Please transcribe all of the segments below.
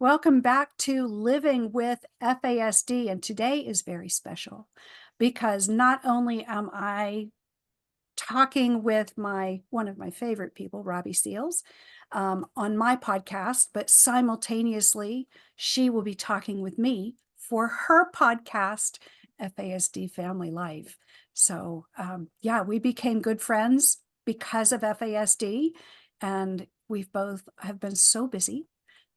Welcome back to Living with FASD. And today is very special because not only am I talking with one of my favorite people, Robbie Seales, on my podcast, but simultaneously, she will be talking with me for her podcast, FASD Family Life. So, yeah, we became good friends because of FASD, and we've both have been so busy.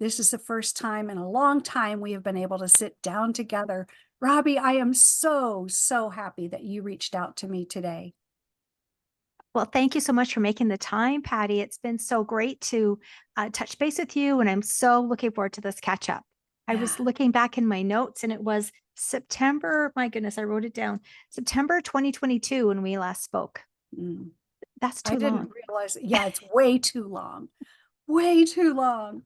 This is the first time in a long time we have been able to sit down together. Robbie, I am so, so happy that you reached out to me today. Well, thank you so much for making the time, Patti. It's been so great to touch base with you, and I'm so looking forward to this catch up. I Yeah. was looking back in my notes, and it was September. My goodness, I wrote it down. September 2022 when we last spoke. Mm. That's I too didn't long. realize yeah, it's way too long, way too long.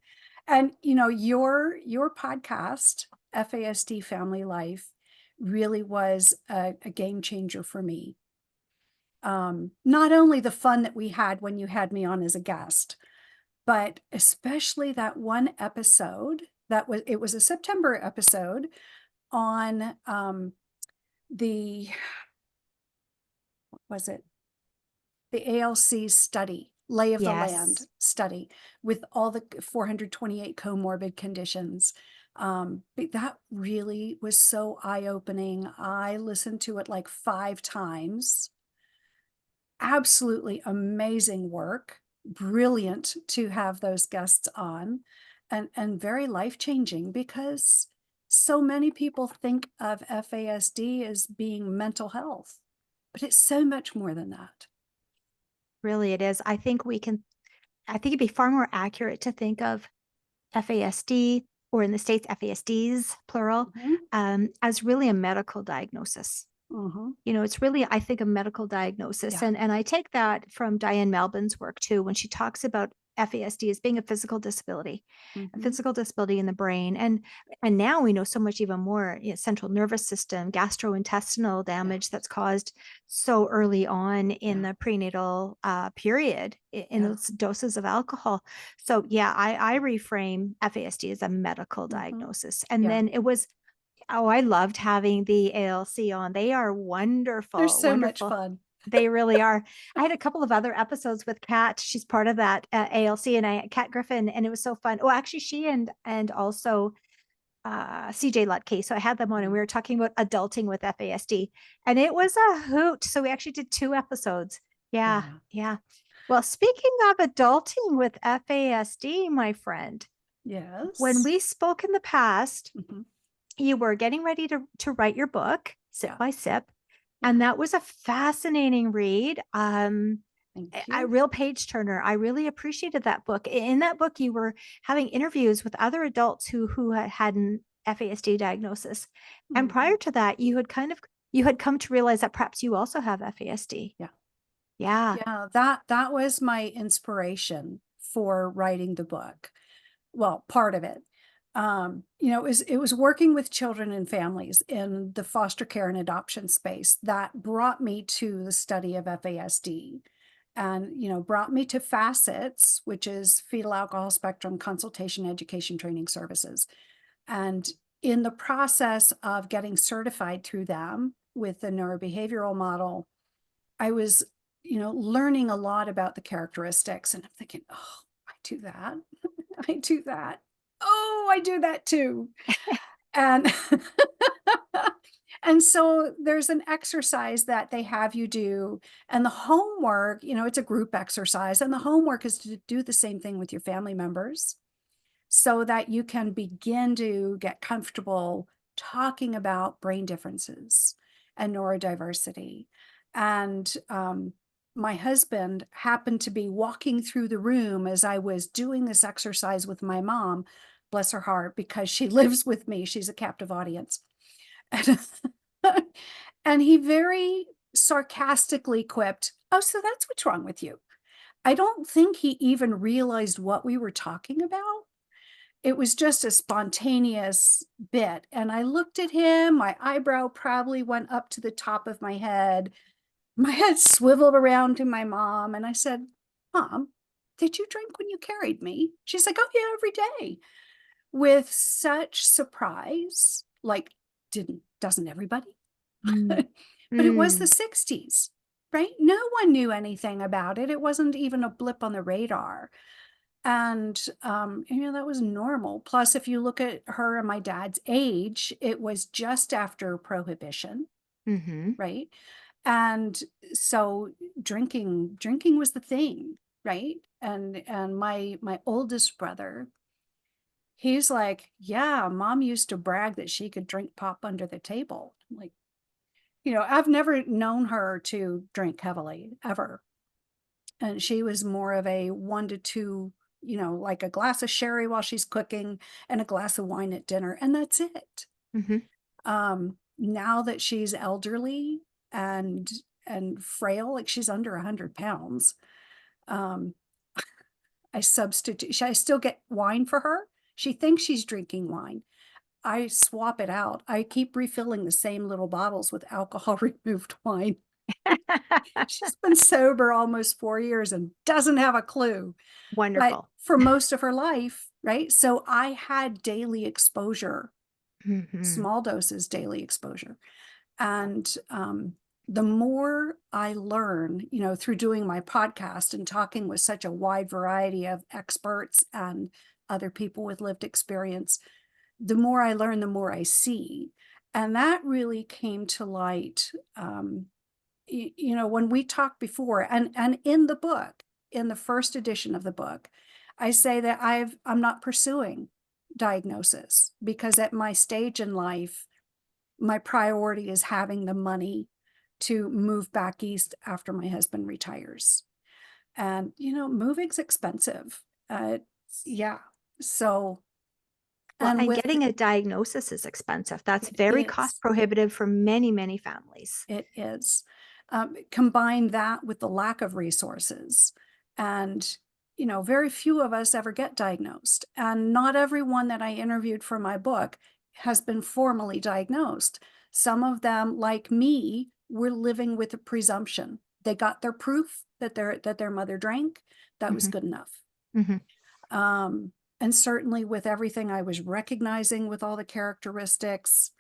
And, your podcast, FASD Family Life, really was a game changer for me. Not only the fun that we had when you had me on as a guest, but especially that one episode it was a September episode on, the what was it? The ALC study, lay of the land Yes. study with all the 428 comorbid conditions. But that really was so eye-opening. I listened to it like 5 times. Absolutely amazing work. Brilliant to have those guests on and very life-changing because so many people think of FASD as being mental health, but it's so much more than that. Really, it is. I think it'd be far more accurate to think of FASD, or in the States, FASDs, plural, Mhm. as really a medical diagnosis. Mhm. It's really, I think, a medical diagnosis. Yeah. And I take that from Diane Melvin's work too, when she talks about FASD as being a Mhm. physical disability in the brain. And now we know so much even more, central nervous system, gastrointestinal Yeah. damage that's caused so early on in Yeah. the prenatal period in Yeah. those doses of alcohol. So yeah, I reframe FASD as a medical Mhm. diagnosis. And Yeah. then it was Oh, I loved having the ALC on. They are They're wonderful, so much wonderful. fun. They really are. I had a couple of other episodes with Kat. She's part of that ALC, and Kat Griffin, and it was so fun. Oh, actually, she and also CJ Lutke. So I had them on, and we Mhm. were talking about adulting with FASD, and it was a hoot. So we actually did 2 episodes. Yeah, Yeah. yeah. Well, speaking of adulting with FASD, my friend, when Yes. we spoke in the past, Mhm. you were getting ready to write your book, Sip Yeah. by Sip, Yeah. and that was a fascinating read. Thank A you. real page turner. I really appreciated that book. In that book, you were having interviews with other adults who had an FASD diagnosis, and prior Mhm. to that, you had come to realize that perhaps you also have FASD. Yeah. Yeah. Yeah, that was my inspiration for writing the book. Well, part of it. It was working with children and families in the foster care and adoption space that brought me to the study of FASD and, brought me to FACETS, which is Fetal Alcohol Spectrum Consultation Education Training Services. And in the process of getting certified through them with the neurobehavioral model, I was, learning a lot about the characteristics. And I'm thinking, oh, I do that. I do that. Oh, I do that too. And and so there's an exercise that they have you do, and the homework, it's a group exercise, and the homework is to do the same thing with your family members so that you can begin to get comfortable talking about brain differences and neurodiversity. And my husband happened to be walking through the room as I was doing this exercise with my mom, bless her heart, because she lives with me. She's a captive audience. And, and he very sarcastically quipped, "Oh, so that's what's wrong with you." I don't think he even realized what we were talking about. It was just a spontaneous bit, and I looked at him, my eyebrow probably went up to the top of my head swiveled around to my mom, and I said, "Mom, did you drink when you carried me?" She's like, "Oh, yeah, every day." with such surprise, like, doesn't everybody? Mm. But it was the Mm. 60s, right? No one knew anything about it. It wasn't even a blip on the radar. And, that was normal. Plus, if you look at her and my dad's age, it was just after Prohibition, Mhm. right? And so drinking was the thing, right? And my oldest brother, he's like, yeah, mom used to brag that she could drink pop under the table. I'm like, I've never known her to drink heavily ever. And she was more of a 1 to 2, like a glass of sherry while she's cooking and a glass of wine at dinner, and that's it. Mhm. Now that she's elderly and frail, like she's under 100 pounds, um, I still get wine for her. She thinks she's drinking wine. I swap it out. I keep refilling the same little bottles with alcohol removed wine. She's been sober almost 4 years and doesn't have a clue, but Wonderful. for most of her life, right? So I had daily exposure, Mhm. small doses daily exposure. And the more I learn, through doing my podcast and talking with such a wide variety of experts and other people with lived experience, the more I learn, the more I see. And that really came to light, when we talked before, and in the book, in the first edition of the book, I say that I'm not pursuing diagnosis because at my stage in life, my priority is having the money to move back east after my husband retires. And, moving's expensive. Yeah. So, Well, and and with getting a diagnosis is expensive. That's it very cost is, prohibitive for many, many families. it is. Combine that with the lack of resources. And, very few of us ever get diagnosed. And not everyone that I interviewed for my book has been formally diagnosed. Some of them, like me, were living with a presumption. They got their proof that their mother drank. That was Mhm. good enough. Mhm. Um, and certainly with everything I was recognizing with all the characteristics,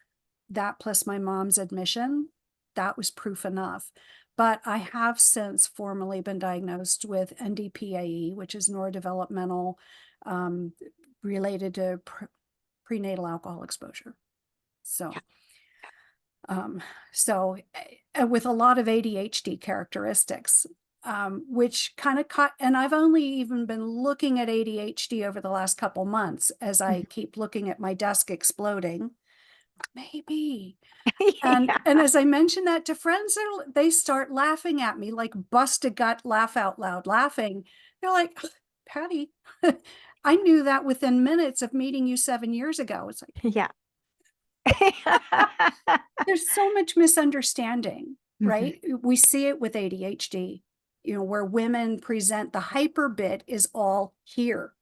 that plus my mom's admission, that was proof enough. But I have since formally been diagnosed with NDPAE, which is neurodevelopmental, um, related to prenatal alcohol exposure. Yeah. So, um, with a lot of ADHD characteristics, which kind of caught, and I've only even been looking at ADHD over the last couple months as I Mhm. keep looking at my desk exploding. Maybe. Yeah. And as I mentioned that to friends, they start laughing at me, like bust a gut, laugh out loud, laughing. They're like, Patti, I knew that within minutes of meeting you 7 years ago. It's like, Yeah. there's so much misunderstanding, Mhm. right? We see it with ADHD, where women present the hyper bit is all here,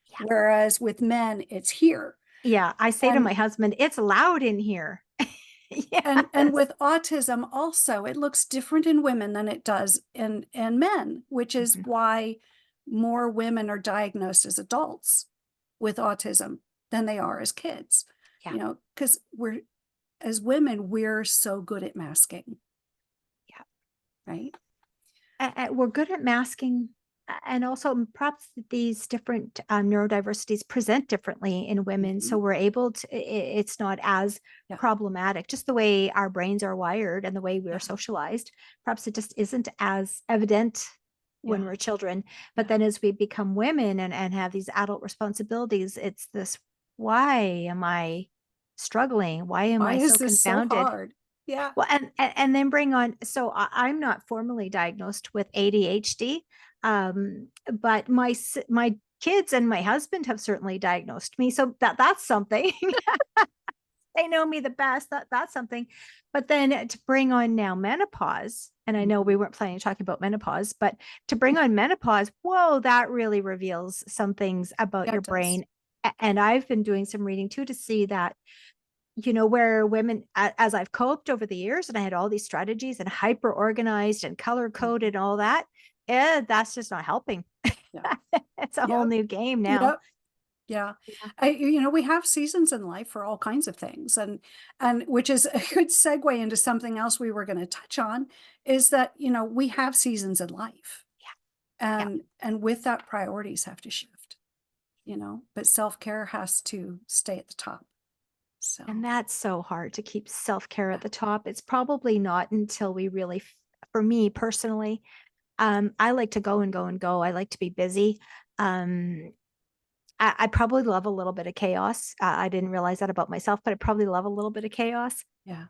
Yeah. whereas with men, it's here. Yeah, I say to And my husband, "It's loud in here." and Yes. with autism also, it looks different in women than it does in men, which is Mhm. why more women are diagnosed as adults with autism than they are as kids. Yeah. Because we're as women, we're so good at masking, Yeah. right? We're good at masking, and also perhaps these different neurodiversities present differently in women. So Mhm. we're able to, it's not as Yeah, problematic, just the way our brains are wired and the way we are yeah, socialized. Perhaps it just isn't as evident when yeah, we're children. But yeah. then as we become women and have these adult responsibilities, it's this, why am I struggling? Why am Why I so is this so confounded? hard? Yeah. Well, and then bring on, so I'm not formally diagnosed with ADHD, but my kids and my husband have certainly diagnosed me. So that's something. They know me the best. That's something. But then to bring on now menopause, and I know we Mhm. weren't planning to talk about menopause, but to bring on menopause, whoa, that really reveals some things about Yeah, your it does. brain. And I've been doing some reading too to see that, where women, as I've coped over the years and I had all these strategies and hyper organized and color Mhm. coded and all that, that's just not helping. Yeah. It's a whole Yep. new game now. Yep. Yeah. Yeah. We have seasons in life for all kinds of things. And which is a good segue into something else we were going to touch on is that, we have seasons in life. Yeah. And with that, priorities have to shift, but self-care has to stay at the top. So, And that's so hard to keep self-care at the top. It's probably not until we really, for me personally, I like to go and go and go. I like to be busy. Um, I probably love a little bit of chaos. I didn't realize that about myself, but I probably love a little bit of chaos. yeah.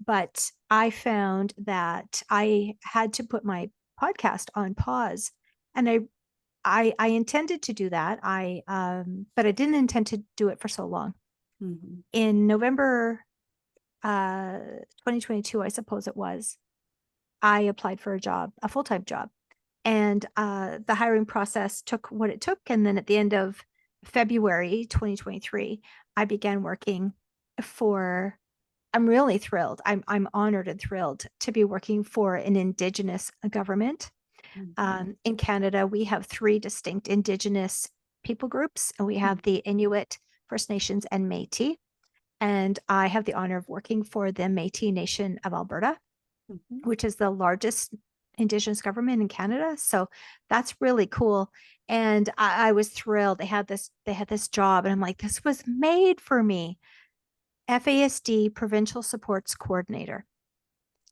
But I found that I had to put my podcast on pause, and I intended to do that. But I didn't intend to do it for so long. Mhm. In November 2022, I suppose it was, I applied for a job, a full-time job. And the hiring process took what it took. And then at the end of February 2023, I began working for, I'm really thrilled. I'm honored and thrilled to be working for an Indigenous government. Mhm. In Canada, we have three distinct Indigenous people groups, and we have the Inuit, First Nations, and Métis. And I have the honor of working for the Métis Nation of Alberta, Mhm. which is the largest Indigenous government in Canada. So that's really cool. And I was thrilled. They had this job, and I'm like, this was made for me. FASD Provincial Supports Coordinator.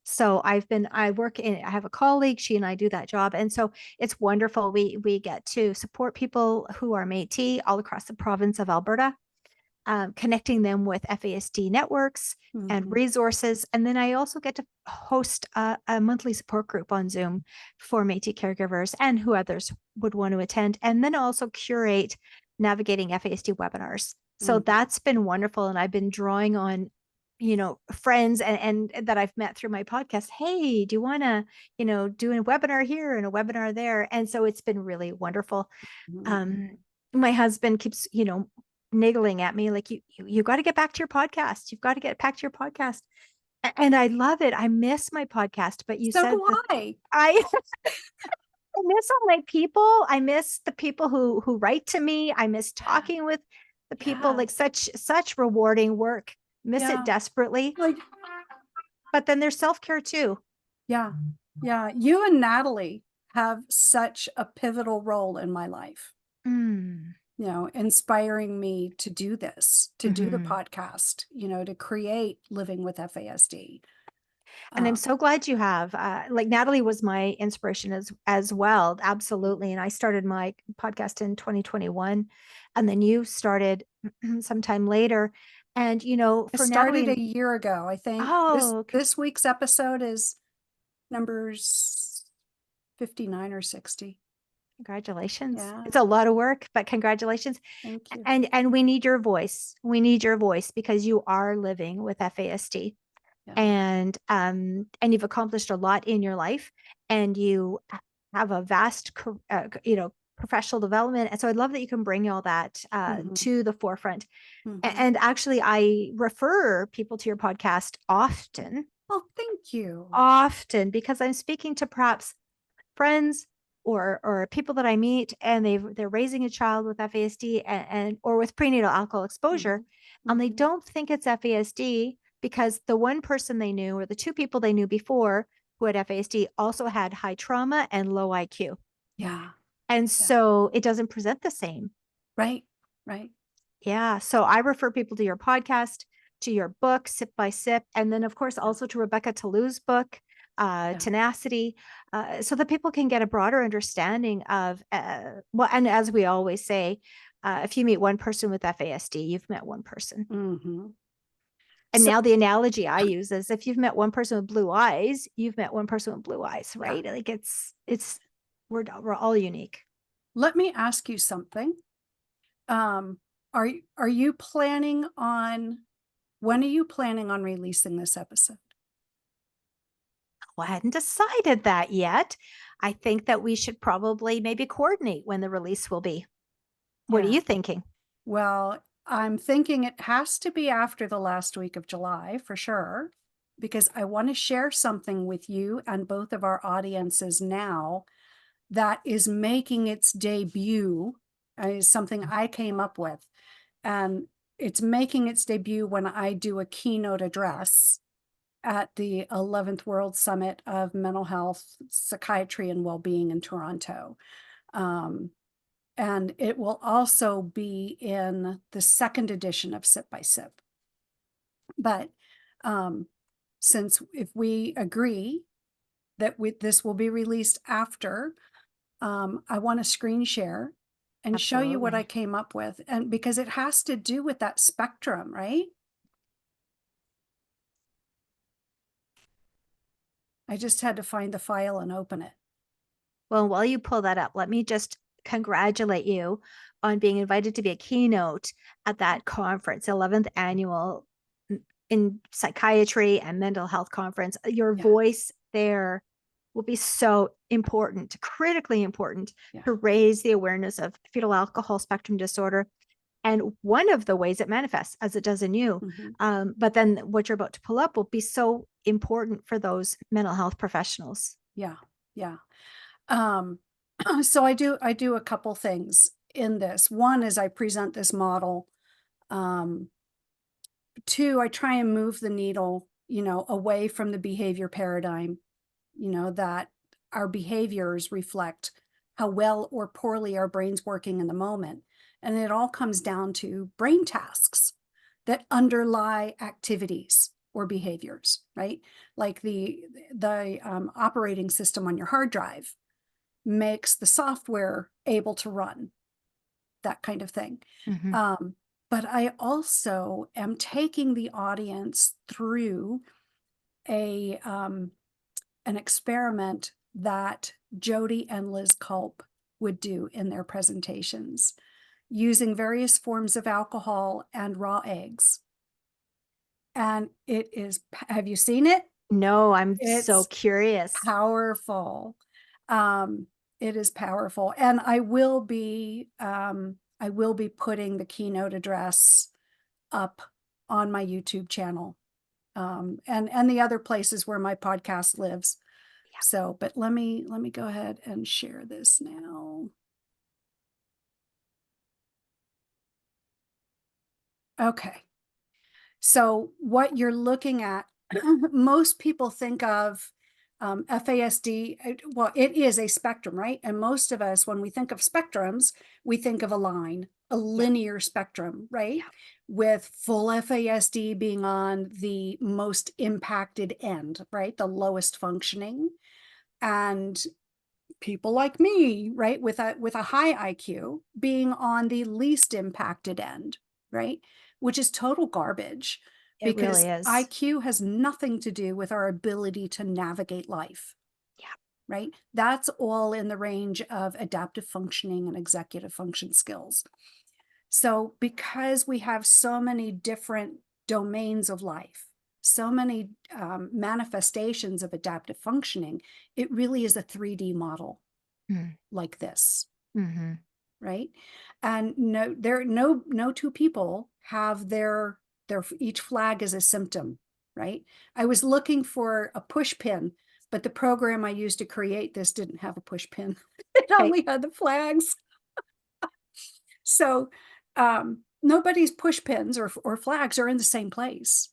So I work in, I have a colleague, she and I do that job. And so it's wonderful. We get to support people who are Métis all across the province of Alberta, connecting them with FASD networks and Mhm. resources. And then I also get to host a monthly support group on Zoom for Métis caregivers and who others would want to attend, and then also curate navigating FASD webinars. So Mhm. that's been wonderful. And I've been drawing on, friends and that I've met through my podcast. Hey, do you want to, do a webinar here and a webinar there? And so it's been really wonderful. Mhm. um my husband keeps niggling at me like, you got to get back to your podcast, you've got to get back to your podcast. And I love it. I miss my podcast, but you So said do that I. I I miss all my people. I miss the people who write to me. I miss talking with the people, Yeah. like such rewarding work. Miss it Yeah. desperately. Like, But then there's self-care too. yeah. Yeah. You and Natalie have such a pivotal role in my life, Mm. inspiring me to do this, to do the Mhm. podcast, to create Living with FASD. And I'm Uh, so glad you have. Like Natalie was my inspiration as well, absolutely. And I started my podcast in 2021, and then you started sometime later. And I for started Natalie, a year ago. I think this oh, this week's episode is numbers 59 or 60. congratulations! Yeah. It's a lot of work, but congratulations. Thank you. And we need your voice. We need your voice because you are living with FASD, Yeah. and you've accomplished a lot in your life, and you have a vast professional development. And so I love that you can bring all that Mhm. to the forefront. Mhm. And actually, I refer people to your podcast Oh, thank you. often because I'm speaking to perhaps friends or people that I meet, and they're raising a child with FASD and or with prenatal alcohol exposure, Mhm. and they Mhm. don't think it's FASD because the one person they knew or the two people they knew before who had FASD also had high trauma and low IQ. Yeah. And Yeah. so it doesn't present the same. Right. Right. Yeah. So I refer people to your podcast, to your book, Sip by Sip, and then, of course, Yeah. also to Rebecca Talou's book, Yeah. Tenacity, so that people can get a broader understanding of, well, and as we always say, if you meet one person with FASD, you've met one person. Mhm. And So, now the analogy I use is if you've met one person with blue eyes, you've met one person with blue eyes, yeah. right? Like we're all unique. Let me ask you something. Um, are you planning on when are you planning on releasing this episode? Well, I hadn't decided that yet. I think that we should probably maybe coordinate when the release will be. What are Yeah. you thinking? Well, I'm thinking it has to be after the last week of July for sure, because I want to share something with you and both of our audiences now that is making its debut something I came up with, and it's making its debut when I do a keynote address at the 11th World Summit of Mental Health, Psychiatry, and Wellbeing in Toronto. And it will also be in the second edition of Sip by Sip. But since if we agree that this will be released after, I want to screen share and show you what I Absolutely. came up with. And because it has to do with that spectrum, right? I just had to find the file and open it. Well, while you pull that up, let me just congratulate you on being invited to be a keynote at that conference, 11th annual in psychiatry and mental health conference. Your Yeah. voice there will be so important, critically important, Yeah. to raise the awareness of fetal alcohol spectrum disorder. And one of the ways it manifests, as it does in you. Mm-hmm. But then what you're about to pull up will be so important for those mental health professionals. Yeah. Yeah. So I do a couple things in this. One is I present this model. Two, I try and move the needle, away from the behavior paradigm, that our behaviors reflect how well or poorly our brain's working in the moment. And it all comes down to brain tasks that underlie activities or behaviors, right? Like the operating system on your hard drive makes the software able to run, that kind of thing. Mm-hmm. But I also am taking the audience through a an experiment that Jody and Liz Culp would do in their presentations, using various forms of alcohol and raw eggs. And it is, have you seen it? No, I'm so It's curious. powerful. Um, it is powerful. And I will be putting the keynote address up on my YouTube channel, and the other places where my podcast lives. Yeah. So, but let me go ahead and share this now. Okay. So what you're looking at, most people think of FASD. Well, it is a spectrum, right? And most of us, when we think of spectrums, we think of a line, a Yeah. linear spectrum, right? Yeah. With full FASD being on the most impacted end, right? The lowest functioning. And people like me, right, with a high IQ being on the least impacted end, right? Which is total garbage, It really because is. IQ has nothing to do with our ability to navigate life, Yeah. right? That's all in the range of adaptive functioning and executive function skills. So because we have so many different domains of life, so many manifestations of adaptive functioning, it really is a 3D model like this, Mm-hmm. right? And no two people have their each flag is a symptom, right? I was looking for a push pin, but the program I used to create this didn't have a push pin. It Okay. only had the flags. So nobody's push pins or flags are in the same place.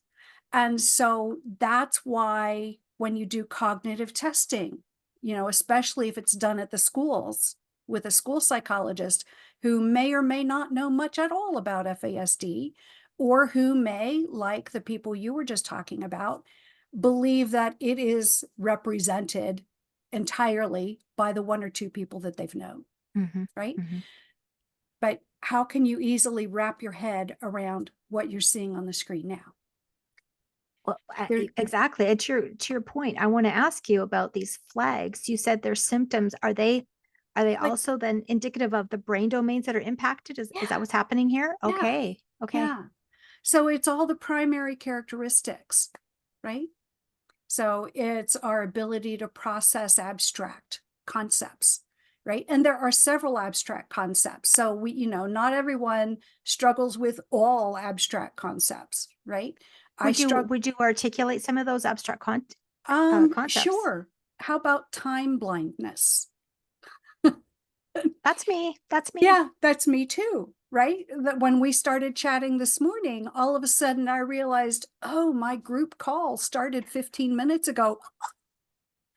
And so that's why when you do cognitive testing, especially if it's done at the schools with a school psychologist who may or may not know much at all about FASD, or who may, like the people you were just talking about, believe that it is represented entirely by the one or two people that they've known, Mm-hmm. right? Mm-hmm. But how can you easily wrap your head around what you're seeing on the screen now? Well, There, exactly. And to your point, I want to ask you about these flags. You said they're symptoms. Are they like, also then indicative of the brain domains that are impacted? Is that yeah, what's happening here? yeah, Okay. Okay. yeah. So it's all the primary characteristics, right? So it's our ability to process abstract concepts, right? And there are several abstract concepts. So not everyone struggles with all abstract concepts, right? I Would you struggle. would you articulate some of those abstract concepts? Sure. How about time blindness? That's me. That's me. Yeah, that's me too, right? That when we started chatting this morning, all of a sudden I realized, oh, my group call started 15 minutes ago,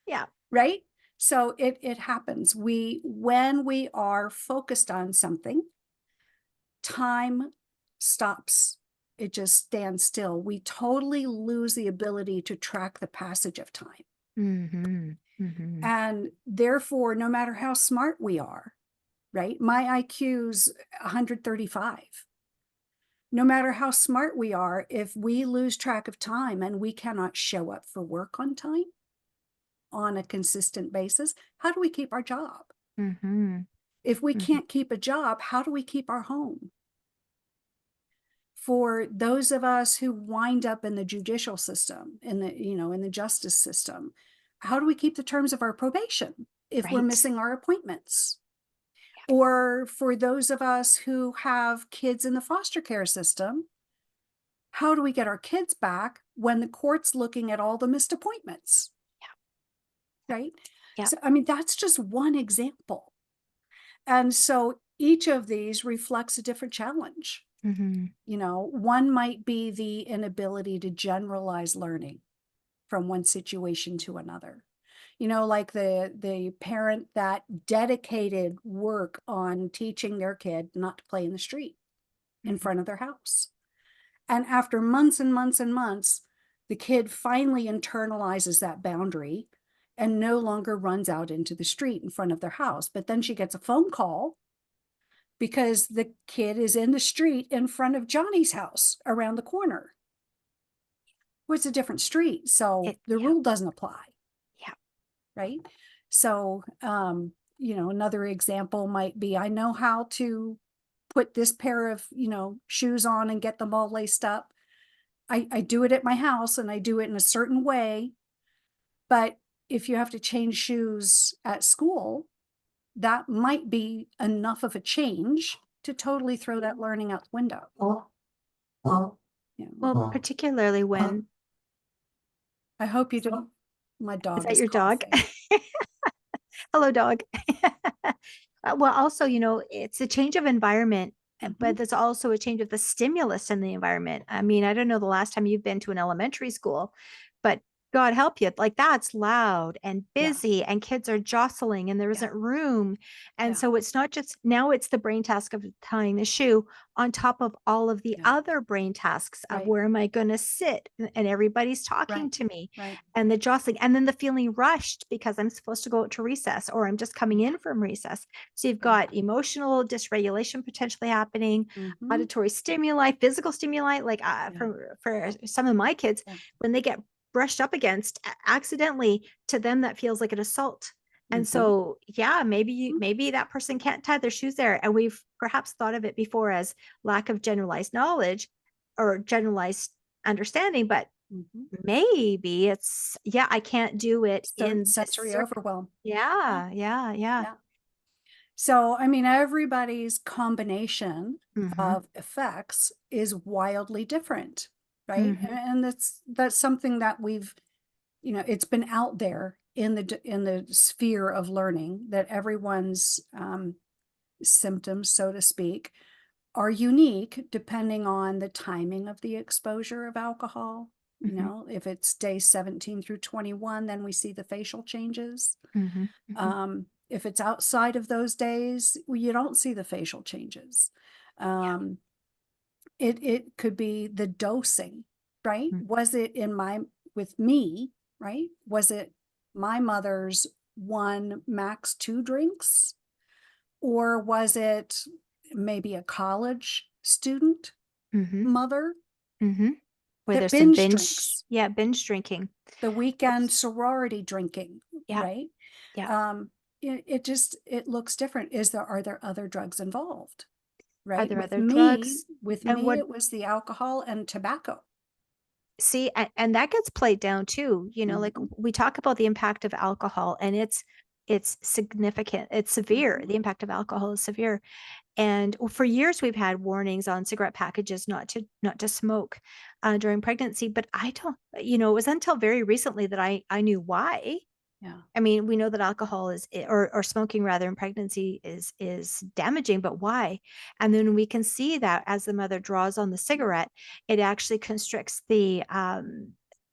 Yeah. right? So it happens. When we are focused on something, time stops. It just stands still. We totally lose the ability to track the passage of time. Mm-hmm. Mm-hmm. And therefore, no matter how smart we are, right? My IQ's 135. No matter how smart we are, if we lose track of time and we cannot show up for work on time on a consistent basis, how do we keep our job? Mm-hmm. If we Mm-hmm. can't keep a job, how do we keep our home? For those of us who wind up in the judicial system, in the justice system, how do we keep the terms of our probation if we're Right. missing our appointments? Or for those of us who have kids in the foster care system, how do we get our kids back when the court's looking at all the missed appointments? Right? Yeah. So, I mean, that's just one example. And so each of these reflects a different challenge. Mm-hmm. One might be the inability to generalize learning from one situation to another. Like the parent that dedicated work on teaching their kid not to play in the street in Mm-hmm. front of their house. And after months and months and months, the kid finally internalizes that boundary and no longer runs out into the street in front of their house. But then she gets a phone call because the kid is in the street in front of Johnny's house around the corner. Well, it's a different street, so the Yeah. rule doesn't apply, Yeah. right? So, another example might be I know how to put this pair of, shoes on and get them all laced up. I do it at my house and I do it in a certain way. But if you have to change shoes at school, that might be enough of a change to totally throw that learning out the window. Well, Yeah. particularly when, I hope you don't. My is dog that is your dog? coughing. Hello, dog. Well, also, it's a change of environment, Mhm. but there's also a change of the stimulus in the environment. I mean, I don't know the last time you've been to an elementary school, but God help you, like that's loud and Yeah, busy, and kids are jostling, and there yeah, isn't room. And yeah, so it's not just now, it's the brain task of tying the shoe on top of all of the yeah. other brain tasks of Right, where am I going to sit? And everybody's right, talking to me, right. and the jostling, and then the feeling rushed because I'm supposed to go out to recess or I'm just coming in from recess. So you've Yeah. got emotional dysregulation potentially happening, Mhm. auditory stimuli, physical stimuli. Like Yeah, for some of my kids, yeah. when they get brushed up against accidentally, to them that feels like an assault. And Mhm. so, yeah, Mm. maybe that person can't tie their shoes there, and we've perhaps thought of it before as lack of generalized knowledge or generalized understanding, but Mhm. maybe it's, yeah, I can't do it So in this sensory overwhelm. Yeah, yeah, yeah, yeah. yeah. So, I mean, everybody's combination Mm-hmm. of effects is wildly different, right? Mm-hmm. And that's something that it's been out there in the sphere of learning that everyone's symptoms, so to speak, are unique depending on the timing of the exposure of alcohol. Mm-hmm. If it's day 17 through 21, then we see the facial changes. Mm-hmm. Mm-hmm. If it's outside of those days, well, you don't see the facial changes. Um, it could be the dosing, right? Mm-hmm. Was it with me, right? Was it my mother's one max two drinks? Or was it maybe a college student Mm-hmm. mother Mm-hmm. Where that there's some binge binge, drinks, yeah, binge drinking. the weekend sorority drinking, Yeah, right? yeah. Um, it looks different. Are there other drugs involved? Are Right? there With other me, drugs? with And me, what, it was the alcohol and tobacco. see, and that gets played down too, like Mhm. we talk about the impact of alcohol, and it's significant. It's severe. Mhm. The impact of alcohol is severe. And for years we've had warnings on cigarette packages not to smoke during pregnancy, but I don't, it was until very recently that I knew why. Yeah. I mean, we know that alcohol or smoking rather in pregnancy is damaging, but why? And then we can see that as the mother draws on the cigarette, it actually constricts the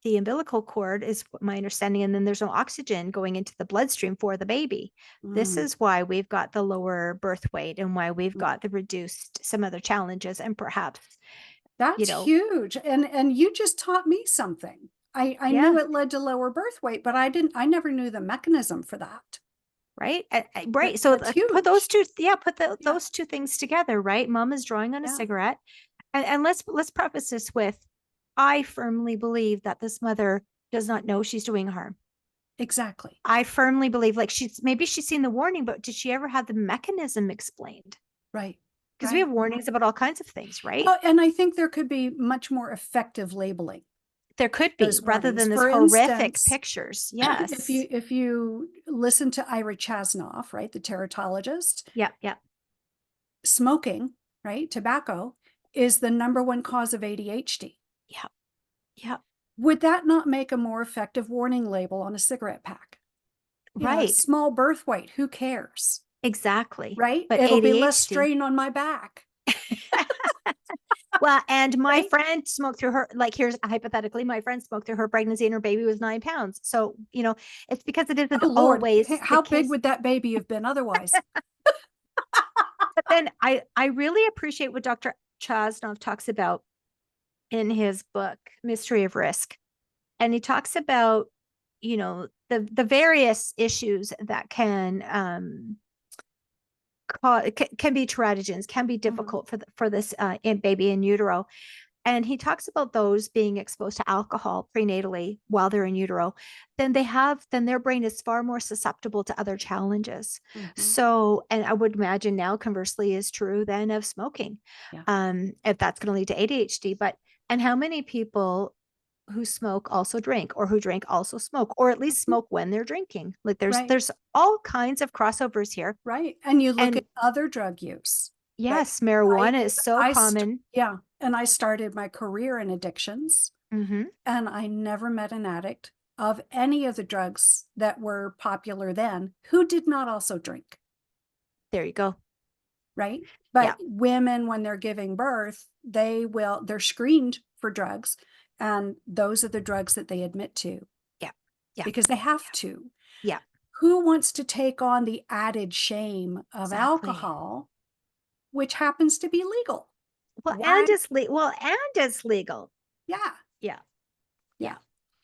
umbilical cord, is my understanding, and then there's no oxygen going into the bloodstream for the baby. This Mm, is why we've got the lower birth weight and why we've mm. got the reduced some other challenges, and perhaps, you That's know, huge. And you just taught me something. I yeah. knew it led to lower birth weight, but I never knew the mechanism for that. Right. Right. So That's put those huge. two, yeah, put Yeah. those two things together, right? Mom is drawing on a Yeah. cigarette. And let's preface this with, I firmly believe that this mother does not know she's doing harm. Exactly. I firmly believe, like, maybe she's seen the warning, but did she ever have the mechanism explained? Right. Because we have Right. warnings about all kinds of things, right? Well, and I think there could be much more effective labeling There could be, those rather warnings. than this For horrific instance, pictures. if Yes. you listen to Ira Chasnoff, right, the teratologist, Yep. Yep. smoking, right, tobacco is the number one cause of ADHD. Yep. Yep. Would that not make a more effective warning label on a cigarette pack? You know, Right. small birth weight, who cares? Exactly. Right? But It'll be less ADHD. strain on my back. Well, and my Right? friend smoked through her, like, here's hypothetically, my friend smoked through her pregnancy and her baby was 9 pounds. So, it's because it isn't Oh Lord, always the how big case. would that baby have been otherwise? But then I really appreciate what Dr. Chasnov talks about in his book, Mystery of Risk. And he talks about, the various issues that can be teratogens, can be Mhm. difficult for this baby in utero. And he talks about those being exposed to alcohol prenatally while they're in utero, then their brain is far more susceptible to other challenges. Mhm. So, and I would imagine now conversely is true then of smoking, Yeah. if that's going to lead to ADHD. And how many people who smoke also drink, or who drink also smoke, or at least Mhm. smoke when they're drinking? Like, Right. there's all kinds of crossovers here. Right. And you look And at other drug use, right? yes, marijuana is I, so common. yeah. And I started my career in addictions, Hmm. and I never met an addict of any of the drugs that were popular then who did not also drink. There you go. Right? But Yeah. women, when they're giving birth, they're screened for drugs. And those are the drugs that they admit to Yeah. Yeah. because they have to. Yeah. Who wants to take on the added shame of Exactly. alcohol, which happens to be legal? Well, Why? and it's legal. Yeah. Yeah. Yeah. Yeah.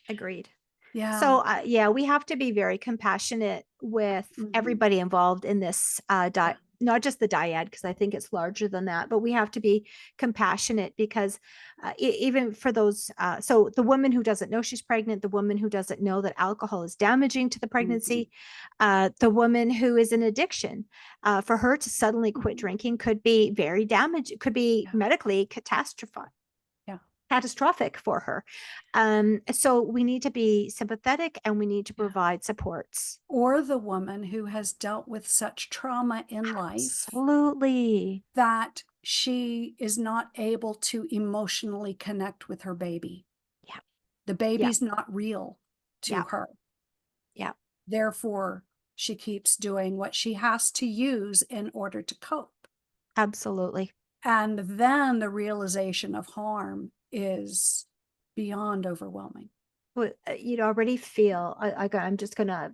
Agreed. Yeah. So, yeah, we have to be very compassionate with Mhm. everybody involved in this Yeah. not just the dyad, because I think it's larger than that, but we have to be compassionate because even for those, so the woman who doesn't know she's pregnant, the woman who doesn't know that alcohol is damaging to the Mhm. pregnancy, the woman who is in addiction, for her to suddenly quit Mhm. drinking could be very damaging, could be Yeah. medically Yeah. catastrophic for her. So we need to be sympathetic and we need to Yeah. provide supports. Or the woman who has dealt with such trauma in life Absolutely. that she is not able to emotionally connect with her baby. Yeah. The Yeah. baby's not real to Yeah. her. Yeah. Therefore, she keeps doing what she has to use in order to cope. Absolutely. And then the realization of harm is beyond overwhelming. You'd already feel, I'm just going to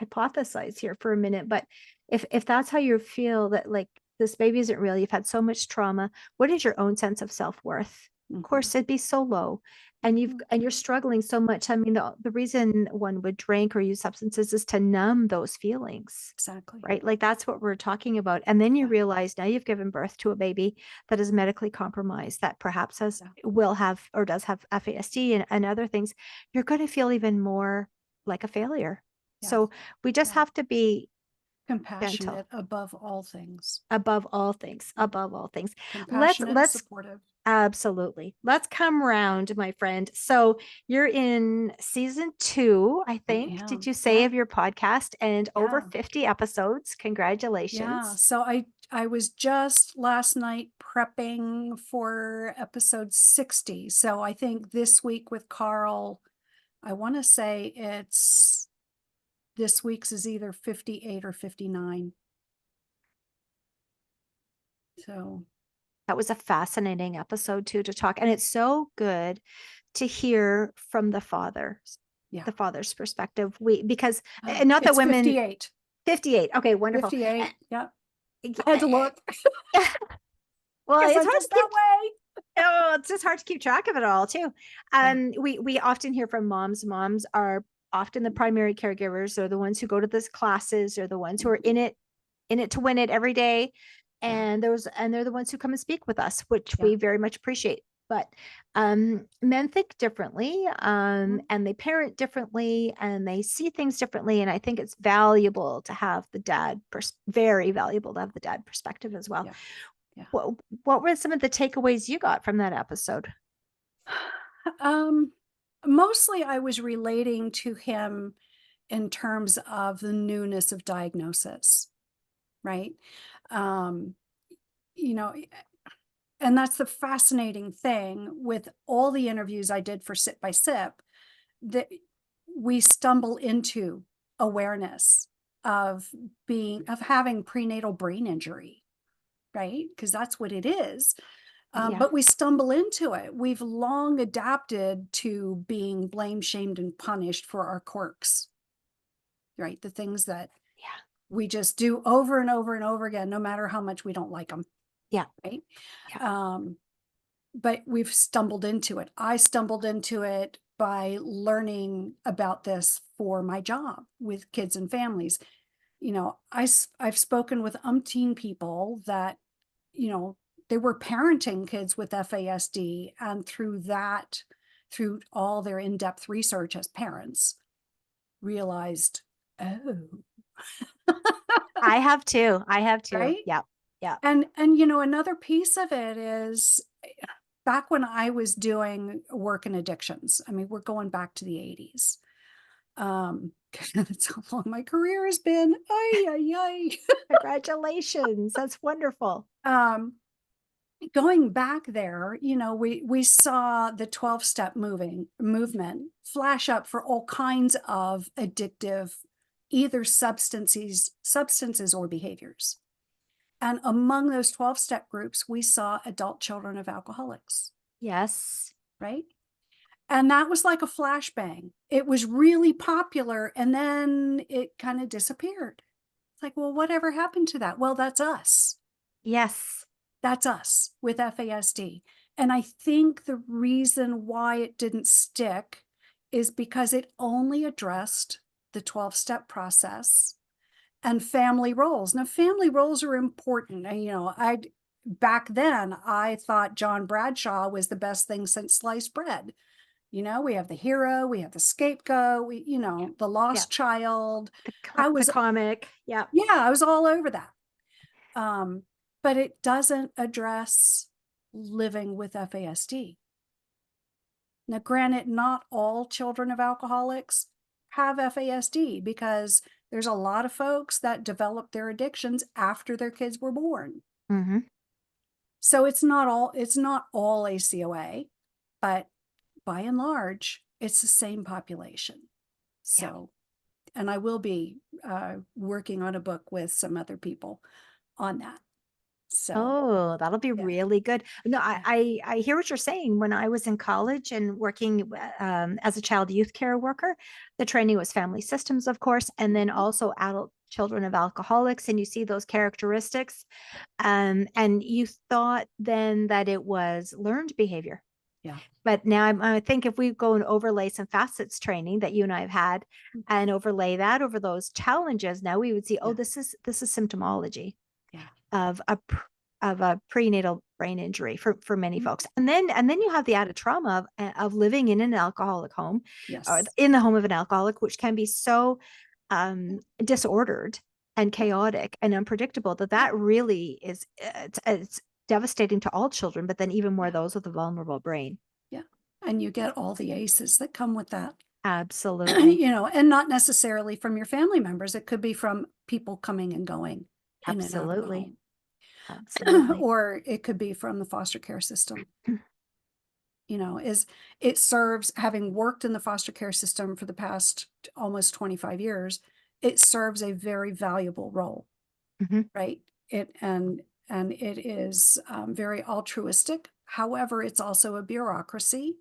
hypothesize here for a minute, but if that's how you feel, that like this baby isn't real, you've had so much trauma, what is your own sense of self-worth? Of Mhm. course, it'd be so low. Mhm. And you're struggling so much. I mean, the reason one would drink or use substances is to numb those feelings, Exactly. right? Like, that's what we're talking about. And then you Yeah. realize now you've given birth to a baby that is medically compromised, that perhaps Yeah. will have or does have FASD and other things. You're going to feel even more like a failure. Yeah. So we just Yeah. have to be gentle Compassionate above all things. above all things, Yeah. above all things. Compassionate and Let's supportive. absolutely. Let's come round, my friend. So you're in season 2, I I think, did am. you say, Yeah. of your podcast, and over Yeah. 50 episodes. Yeah. Congratulations. So I was just last night prepping for episode 60. So I think this week with Carl, I want to say this week's is either 58 or 59. So That was a fascinating episode too to talk. And it's so good to hear from the yeah, the father's perspective. Because and not that it's women 58. 58. Okay, wonderful. 58. Yeah. I had to look Well, because it's I'm hard just to keep that way. oh, it's just hard to keep track of it all too. Yeah. We often hear from moms. Moms are often the primary caregivers. They're the ones who go to these classes. They're the ones who are in it to win it every day. Yeah. And they're the ones who come and speak with us, which Yeah. we very much appreciate. But men think differently, and they parent differently, and they see things differently. And I think it's valuable to have the very valuable to have the dad perspective as well. Yeah. Yeah. What were some of the takeaways you got from that episode? Mostly I was relating to him in terms of the newness of diagnosis, right? Um, you know, and that's the fascinating thing with all the interviews I did for Sip by Sip, that we stumble into awareness of having prenatal brain injury, right? Because that's what it is. Yeah. But we stumble into it. We've long adapted to being blamed, shamed, and punished for our quirks, right? The things that Yeah. we just do over and over and over again, no matter how much we don't like them. Yeah. Right. Yeah. But we've stumbled into it. I stumbled into it by learning about this for my job with kids and families. I've spoken with umpteen people that, they were parenting kids with FASD, and through all their in-depth research as parents, realized, oh, I have too. I have too. right? Yeah. Yeah. And another piece of it is, back when I was doing work in addictions. I mean, we're going back to the 80s. That's how long my career has been. Ay, ay, ay. Congratulations. That's wonderful. Going back there, we saw the 12-step movement flash up for all kinds of addictive, either substances or behaviors. And among those 12-step groups, we saw adult children of alcoholics. Yes. Right? And that was like a flashbang. It was really popular, and then it kind of disappeared. It's like, well, whatever happened to that? Well, that's us. Yes. That's us with FASD. And I think the reason why it didn't stick is because it only addressed the 12-step process and family roles. Now, family roles are important. And, back then I thought John Bradshaw was the best thing since sliced bread. We have the hero, we have the scapegoat, the lost child. The comic. Yeah. I was all over that. But it doesn't address living with FASD. Now, granted, not all children of alcoholics have FASD, because there's a lot of folks that develop their addictions after their kids were born. Mm-hmm. So it's not all ACOA, but by and large, it's the same population. So, and I will be working on a book with some other people on that. So, oh, that'll be really good. No, Yeah. I hear what you're saying. When I was in college and working as a child youth care worker, the training was family systems, of course, and then also adult children of alcoholics. And you see those characteristics. And you thought then that it was learned behavior. Yeah. But now I think if we go and overlay some facets training that you and I have had and overlay that over those challenges, now we would see, oh, this is symptomology of a prenatal brain injury for many folks. And then you have the added trauma of living in an alcoholic home, or in the home of an alcoholic, which can be so disordered and chaotic and unpredictable that really is it's devastating to all children, but then even more those with a vulnerable brain. Yeah. And you get all the ACEs that come with that. Absolutely. And not necessarily from your family members. It could be from people coming and going in and out of the home. Absolutely. Or it could be from the foster care system. is it serves, having worked in the foster care system for the past almost 25 years, it serves a very valuable role, Mhm. right? And it is very altruistic. However, it's also a bureaucracy,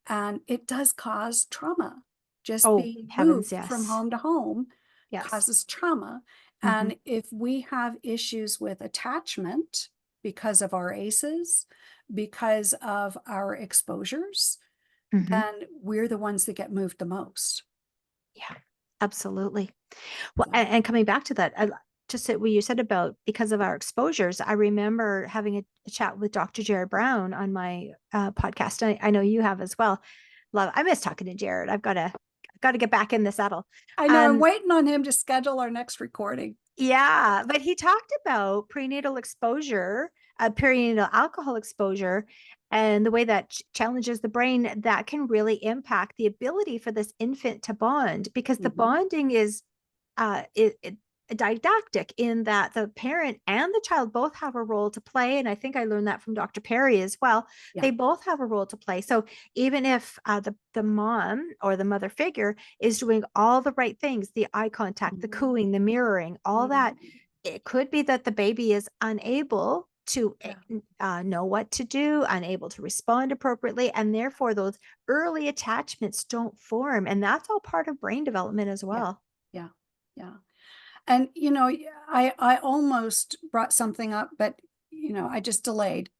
and it does cause trauma. Just Oh, being heavens, moved from yes. home to home Yes. causes trauma. Mhm. And if we have issues with attachment because of our ACEs, because of our exposures, Mhm. then we're the ones that get moved the most. Yeah, absolutely. Well, So and coming back to that, just what you said about because of our exposures, I remember having a chat with Dr. Jared Brown on my podcast. I know you have as well. I miss talking to Jared. I've got to get back in the saddle. I know I'm Um, waiting on him to schedule our next recording. yeah, but he talked about prenatal exposure, perinatal alcohol exposure, and the way that challenges the brain that can really impact the ability for this infant to bond, because the Mhm. bonding is didactic in that the parent and the child both have a role to play. And I think I learned that from Dr. Perry as well. Yeah. They both have a role to play. So even if the mom or the mother figure is doing all the right things, the eye contact, the Mhm. cooing, the mirroring, all that, Mhm. it could be that the baby is unable to Yeah. know what to do, unable to respond appropriately, and therefore those early attachments don't form. And that's all part of brain development as Yeah. well. Yeah. Yeah. And I almost brought something up, but I just delayed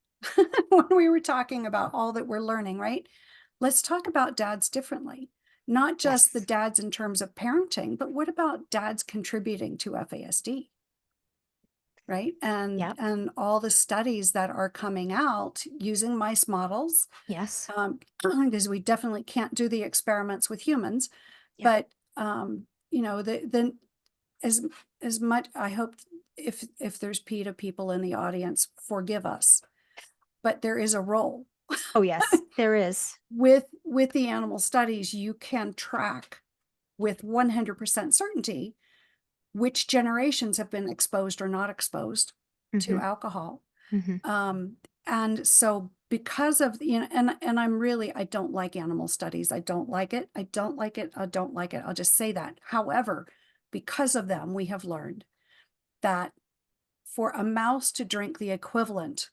when we were talking about all that we're learning, right? Let's talk about dads differently. Not just the Yes. dads in terms of parenting, but what about dads contributing to FASD, right? And Yep. and all the studies that are coming out using mice models, Yes. because we definitely can't do the experiments with humans, Yep. but the as as much, I hope, if there's PETA people in the audience, forgive us, but there is a role Oh, yes, there is. with the animal studies. You can track with 100% certainty which generations have been exposed or not exposed to Hmm. alcohol. Hmm. And so because of, and I don't like animal studies. I don't like it. I don't like it. I don't like it. I'll just say that. However, because of them, we have learned that for a mouse to drink the equivalent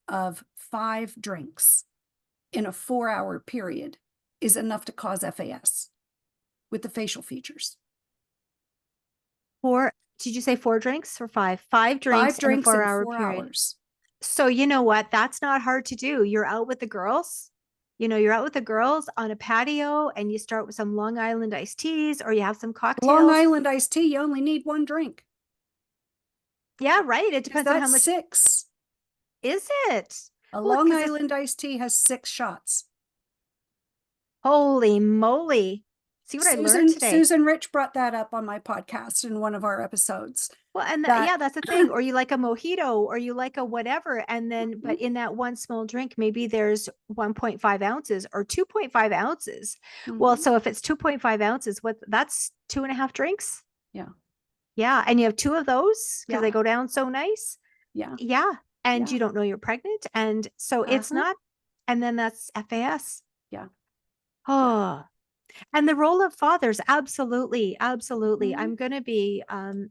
of 5 drinks in a 4-hour period is enough to cause FAS with the facial features. Four, did you say 4 drinks or five? Five Five drinks in a drinks four in hour four period. hours. So you know what? That's not hard to do. You're out with the girls. You're out with the girls on a patio and you start with some Long Island iced teas or you have some Long cocktails. Island iced tea, you only need 1 drink. Yeah, right. It Because depends on how that's much 6. is it? A Well, Long because it's Island iced tea has 6 shots. holy moly. See what I learned Susan today? Susan Rich brought that up on my podcast in one of our episodes. Well, and That yeah, that's the thing. Or you like a mojito or you like a whatever. And then, but in that one small drink, maybe there's 1.5 ounces or 2.5 ounces. Well, Mhm. so if it's 2.5 ounces, that's 2.5 drinks. Yeah, Yeah. And you have two of those because they yeah, go down so nice. yeah, Yeah. And yeah. you don't know you're pregnant. And so it's Uh-huh. not, and then that's FAS. Yeah, yeah. Oh, and the role of fathers, absolutely, absolutely. Mhm. I'm going to be,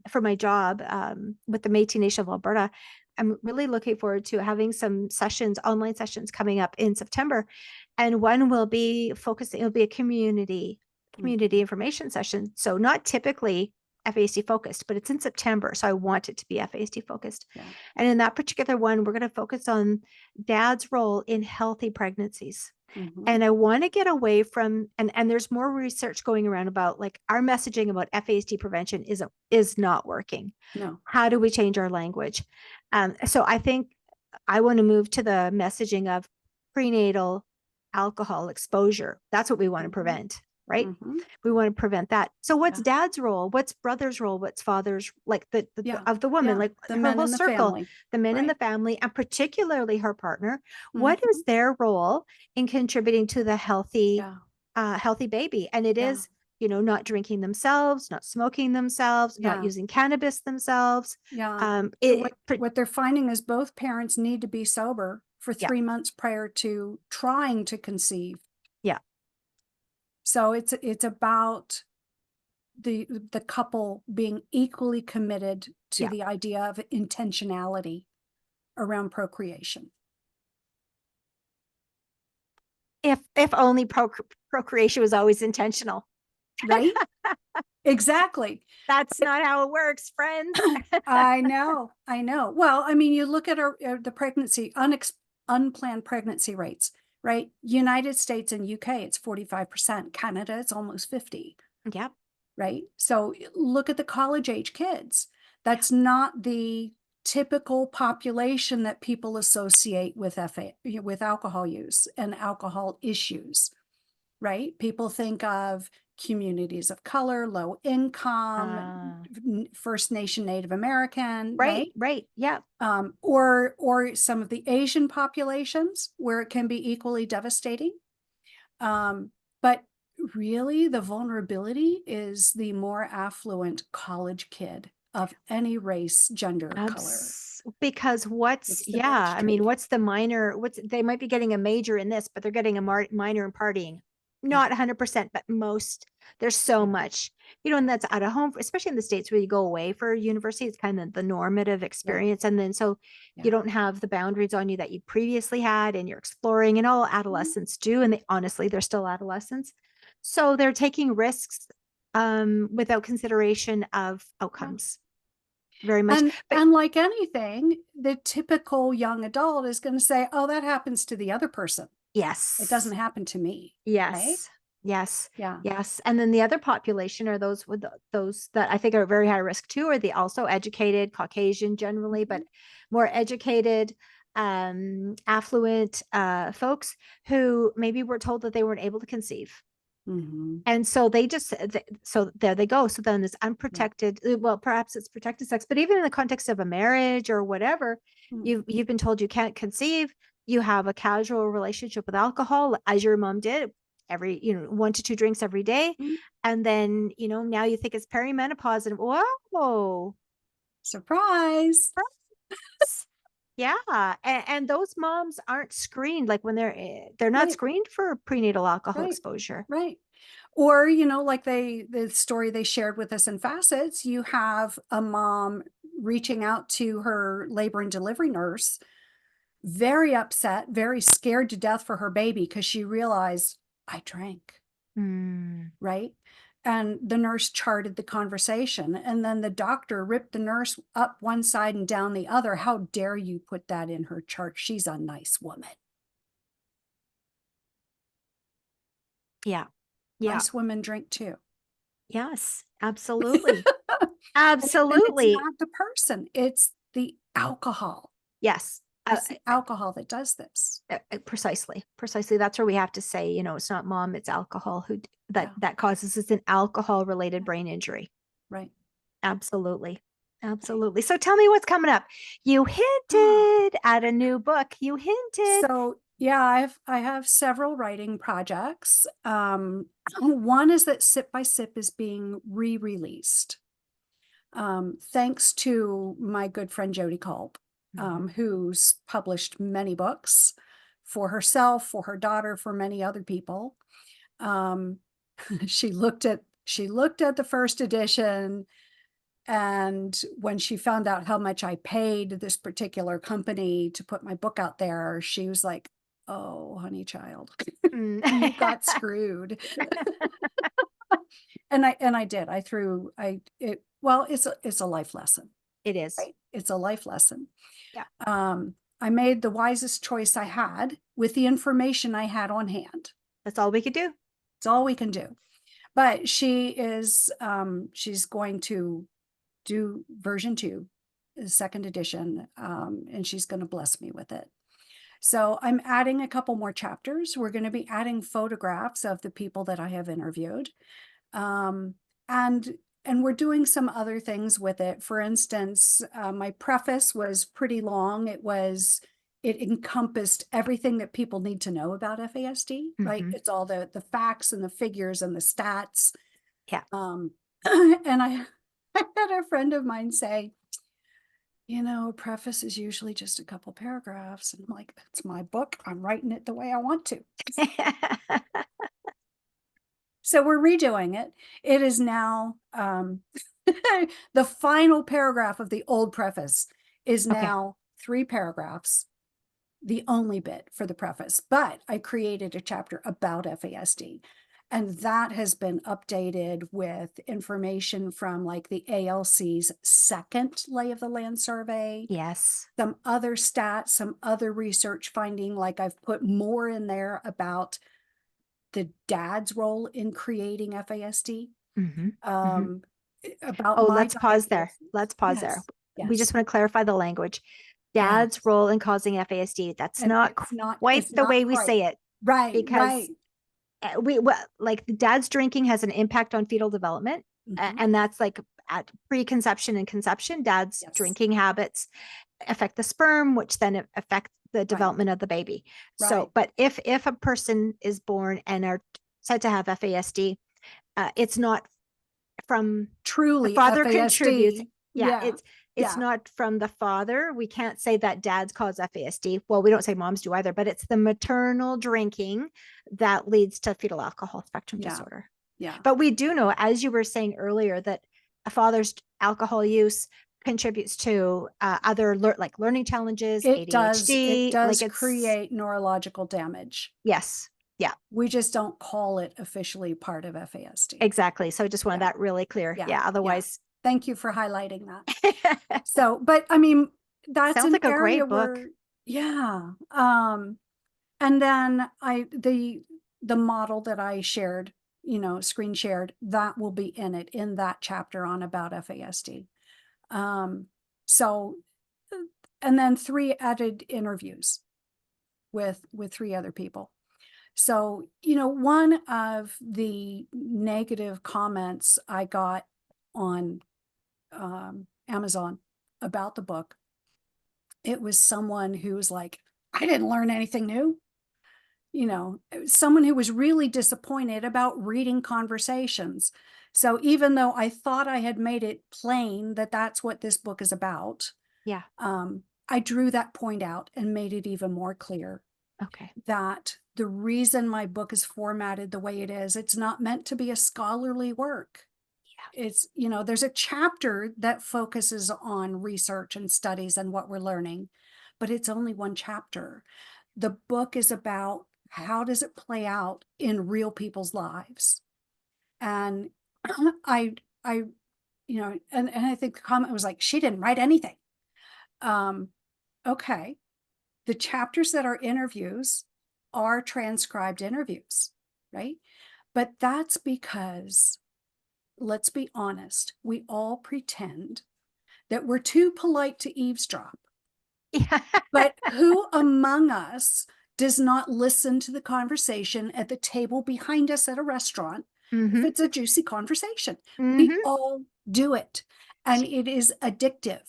for my job with the Métis Nation of Alberta, I'm really looking forward to having some sessions, online sessions coming up in September. And one will be focusing, it'll be a community Mhm. information session. So not typically FASD focused, but it's in September. So I want it to be FASD focused. Yeah. And in that particular one, we're going to focus on dad's role in healthy pregnancies. Mhm. And I want to get away from and there's more research going around about like our messaging about FASD prevention is not working. No. How do we change our language? So I think I want to move to the messaging of prenatal alcohol exposure. That's what we want to Mhm. prevent, right? Mhm. We want to prevent that. So what's Yeah. dad's role? What's brother's role? What's father's, like Yeah. of the woman, Yeah. like The her men whole in the circle, family. the men in the Right. family, and particularly her partner. What Mhm. is their role in contributing to the Yeah. healthy baby? And it Yeah. is, not drinking themselves, not smoking themselves, not Yeah. using cannabis themselves. Yeah. Um, And it, what they're finding is both parents need to be sober for Yeah. 3 months prior to trying to conceive. Yeah. So it's about the couple being equally committed to Yeah. the idea of intentionality around procreation. If only procreation was always intentional. Right? Exactly. That's not how it works, friends. I know. Well, I mean, you look at the pregnancy, unplanned pregnancy rates, right? United States and UK, it's 45%. Canada, it's almost 50, Yep. right? So look at the college age kids. That's not the typical population that people associate with with alcohol use and alcohol issues, right? People think of communities of color, low income, First Nation Native American, Right. right? Right. Yeah. Or some of the Asian populations where it can be equally devastating. But really, the vulnerability is the more affluent college kid of any race, gender, color. Because It's the yeah, village I mean, kid. what's the minor, they might be getting a major in this, but they're getting a minor in partying. Yeah. Not 100%, but most, there's so Yeah. much, and that's out of home, especially in the States where you go away for university, it's kind of the normative experience. And then so Yeah. you don't have the boundaries on you that you previously had, and you're exploring, and all adolescents do. And honestly, they're still adolescents. So they're taking risks without consideration of outcomes. Very much. But And like anything, the typical young adult is going to say, oh, that happens to the other person. It doesn't yes. happen to me. Right? Yes. Yes. Yeah. Yes. And then the other population are those with those that I think are very high risk too, are the also educated, Caucasian generally, but more educated, affluent folks who maybe were told that they weren't able to conceive. And so they just, so there they go. So then this unprotected, well, perhaps it's protected sex, but even in the context of a marriage or whatever, you've been told you can't conceive. You have a casual relationship with alcohol, as your mom did, every 1 to 2 drinks every day. And then now you think it's perimenopause, and whoa, Surprise. yeah. And those moms aren't screened, like when they're not Right. screened for prenatal alcohol Right. exposure. Right. Or, like the story they shared with us in Facets, you have a mom reaching out to her labor and delivery nurse, very upset, very scared to death for her baby because she realized, I drank, right? And the nurse charted the conversation. And then the doctor ripped the nurse up one side and down the other. How dare you put that in her chart? She's a nice woman. Yeah. Yeah. Nice women drink too. Yes, absolutely. And it's Absolutely. not the person, it's the alcohol. Yes. It's the alcohol that does this. Precisely. Precisely. That's where we have to say, it's not mom, it's alcohol Yeah. that causes it's an alcohol related brain injury. Right. Absolutely. Absolutely. So tell me what's coming up. You hinted at a new book. You hinted. So yeah, I have several writing projects. One is that Sip by Sip is being re-released. Thanks to my good friend Jody Culp, who's published many books for herself, for her daughter, for many other people. She looked at the first edition, and when she found out how much I paid this particular company to put my book out there, she was like, "Oh, honey child, you got screwed." And I did. Well, it's a life lesson. It is. Right? It's a life lesson. Yeah. I made the wisest choice I had with the information I had on hand. That's all we could do. It's all we can do. But she's going to do version 2, the second edition, and she's going to bless me with it. So I'm adding a couple more chapters. We're going to be adding photographs of the people that I have interviewed. And we're doing some other things with it. For instance, my preface was pretty long. It encompassed everything that people need to know about FASD, right? It's all the facts and the figures and the stats. Yeah. And I had a friend of mine say, a preface is usually just a couple paragraphs. And I'm like, it's my book. I'm writing it the way I want to. So we're redoing it. It is now the final paragraph of the old preface is Okay. now 3 paragraphs, the only bit for the preface. But I created a chapter about FASD. And that has been updated with information from like the ALC's second lay of the land survey, Yes. some other stats, some other research finding, like I've put more in there about the dad's role in creating FASD, Mm-hmm. Mm-hmm. um, about Oh, my let's pause there. diagnosis. Let's pause there. Yes, We just yes, want to clarify the language. Dad's yes. role in causing FASD. That's And not quite it's the not way we quite say it, right, because right. like dad's drinking has an impact on fetal development, Mhm. and that's like at preconception and conception. Dad's Yes, drinking habits affect the sperm, which then affect the right, development of the baby. right. So, but if a person is born and are said to have FASD, it's not from the Truly father contributes. FASD. Yeah, Yeah, it's yeah, not from the father. We can't say that dads cause FASD. Well, we don't say moms do either, but it's the maternal drinking that leads to fetal alcohol spectrum yeah, disorder. yeah. But we do know, as you were saying earlier, that a father's alcohol use contributes to other like learning challenges, It ADHD. Like does it's, create neurological damage. yes, yeah, We just don't call it officially part of FASD. exactly. So I just wanted Yeah, that really clear. yeah, Yeah, yeah. otherwise, Thank you for highlighting that. So, but I mean, that's sounds an like a area great book. where, yeah. And then the model that I shared, screen shared, that will be in it in that chapter on about FASD. Um, so, and then 3 added interviews with 3 other people. So, one of the negative comments I got on Amazon about the book, it was someone who was like, I didn't learn anything new. Someone who was really disappointed about reading conversations. So even though I thought I had made it plain that that's what this book is about, Yeah. I drew that point out and made it even more clear Okay. that the reason my book is formatted the way it is, it's not meant to be a scholarly work. It's, there's a chapter that focuses on research and studies and what we're learning, but it's only one chapter. The book is about how does it play out in real people's lives. And I, I, and I think the comment was like, she didn't write anything. Um, okay. The chapters that are interviews are transcribed interviews, right? But that's because, let's be honest, we all pretend that we're too polite to eavesdrop. Yeah. But who among us does not listen to the conversation at the table behind us at a restaurant if Mm-hmm. it's a juicy conversation? We Mm-hmm. all do it, and it is addictive.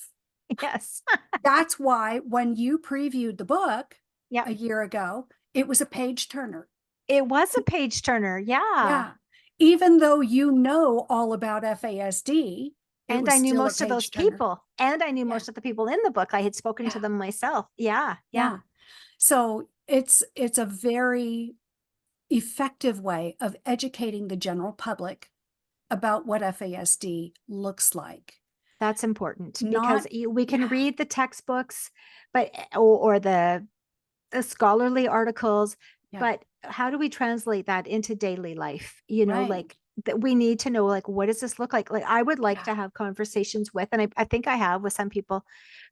Yes. That's why when you previewed the book Yep. a year ago, it was a page turner. It was a page turner. Yeah. Yeah. Even though you know all about FASD, it And was I knew still a most of those page turner. people. And I knew Yeah. most of the people in the book. I had spoken to Yeah. them myself. Yeah. Yeah. Yeah. So it's a very effective way of educating the general public about what FASD looks like. That's important because Not, we can yeah, read the textbooks, but or the scholarly articles, yeah, but how do we translate that into daily life? right. Like that we need to know, like, what does this look like? Like I would like Yeah. to have conversations with, and I think I have with some people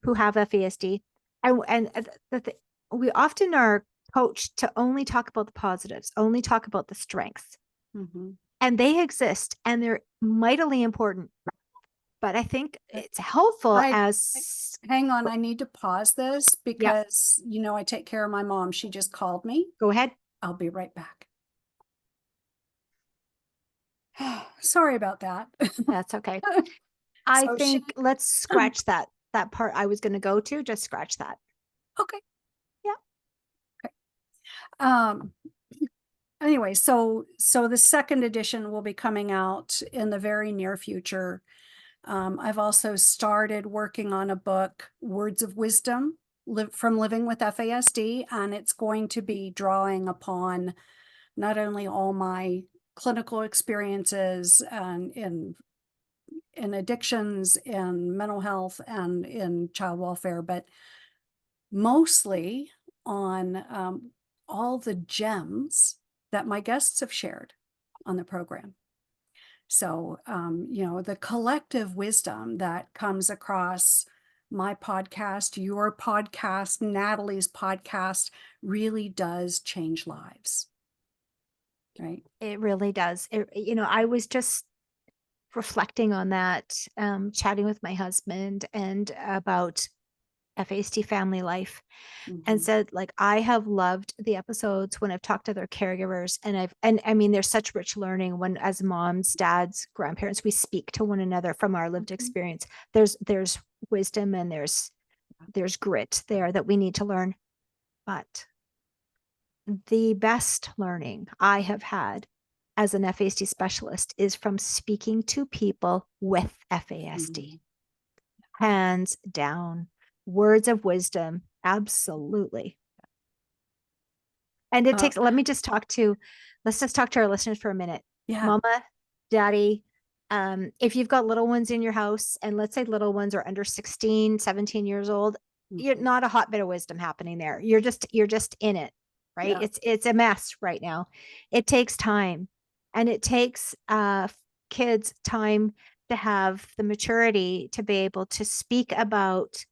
who have FASD. And we often are coached to only talk about the positives, only talk about the strengths, Mm-hmm. and they exist and they're mightily important. But I think it's helpful I as, hang on, I need to pause this yeah, because I take care of my mom. She just called me. go ahead. I'll be right back. Sorry about that. That's okay. I So she think let's scratch that part I was going to go to, just scratch that. okay. Yeah. Okay. Um anyway, so the second edition will be coming out in the very near future. I've also started working on a book, Words of Wisdom, from Living with FASD, and it's going to be drawing upon not only all my clinical experiences and in addictions, in mental health, and in child welfare, but mostly on all the gems that my guests have shared on the program. So, the collective wisdom that comes across my podcast, your podcast, Natalie's podcast, really does change lives. Right. It really does. I was just reflecting on that, chatting with my husband and about FASD Family Life, and Mhm. said, like, I have loved the episodes when I've talked to their caregivers, and I mean, there's such rich learning when, as moms, dads, grandparents, we speak to one another from our lived Mhm. experience. There's wisdom and there's grit there that we need to learn. But the best learning I have had as an FASD specialist is from speaking to people with FASD. Mhm. Hands down. Words of wisdom. Absolutely. And it Uh, takes, let's just talk to our listeners for a minute. yeah. Mama, daddy, if you've got little ones in your house, and let's say little ones are under 16, 17 years old, you're Mhm. not a hot bit of wisdom happening there. You're just in it, right? Yeah. It's a mess right now. It takes time, and it takes kids time to have the maturity to be able to speak about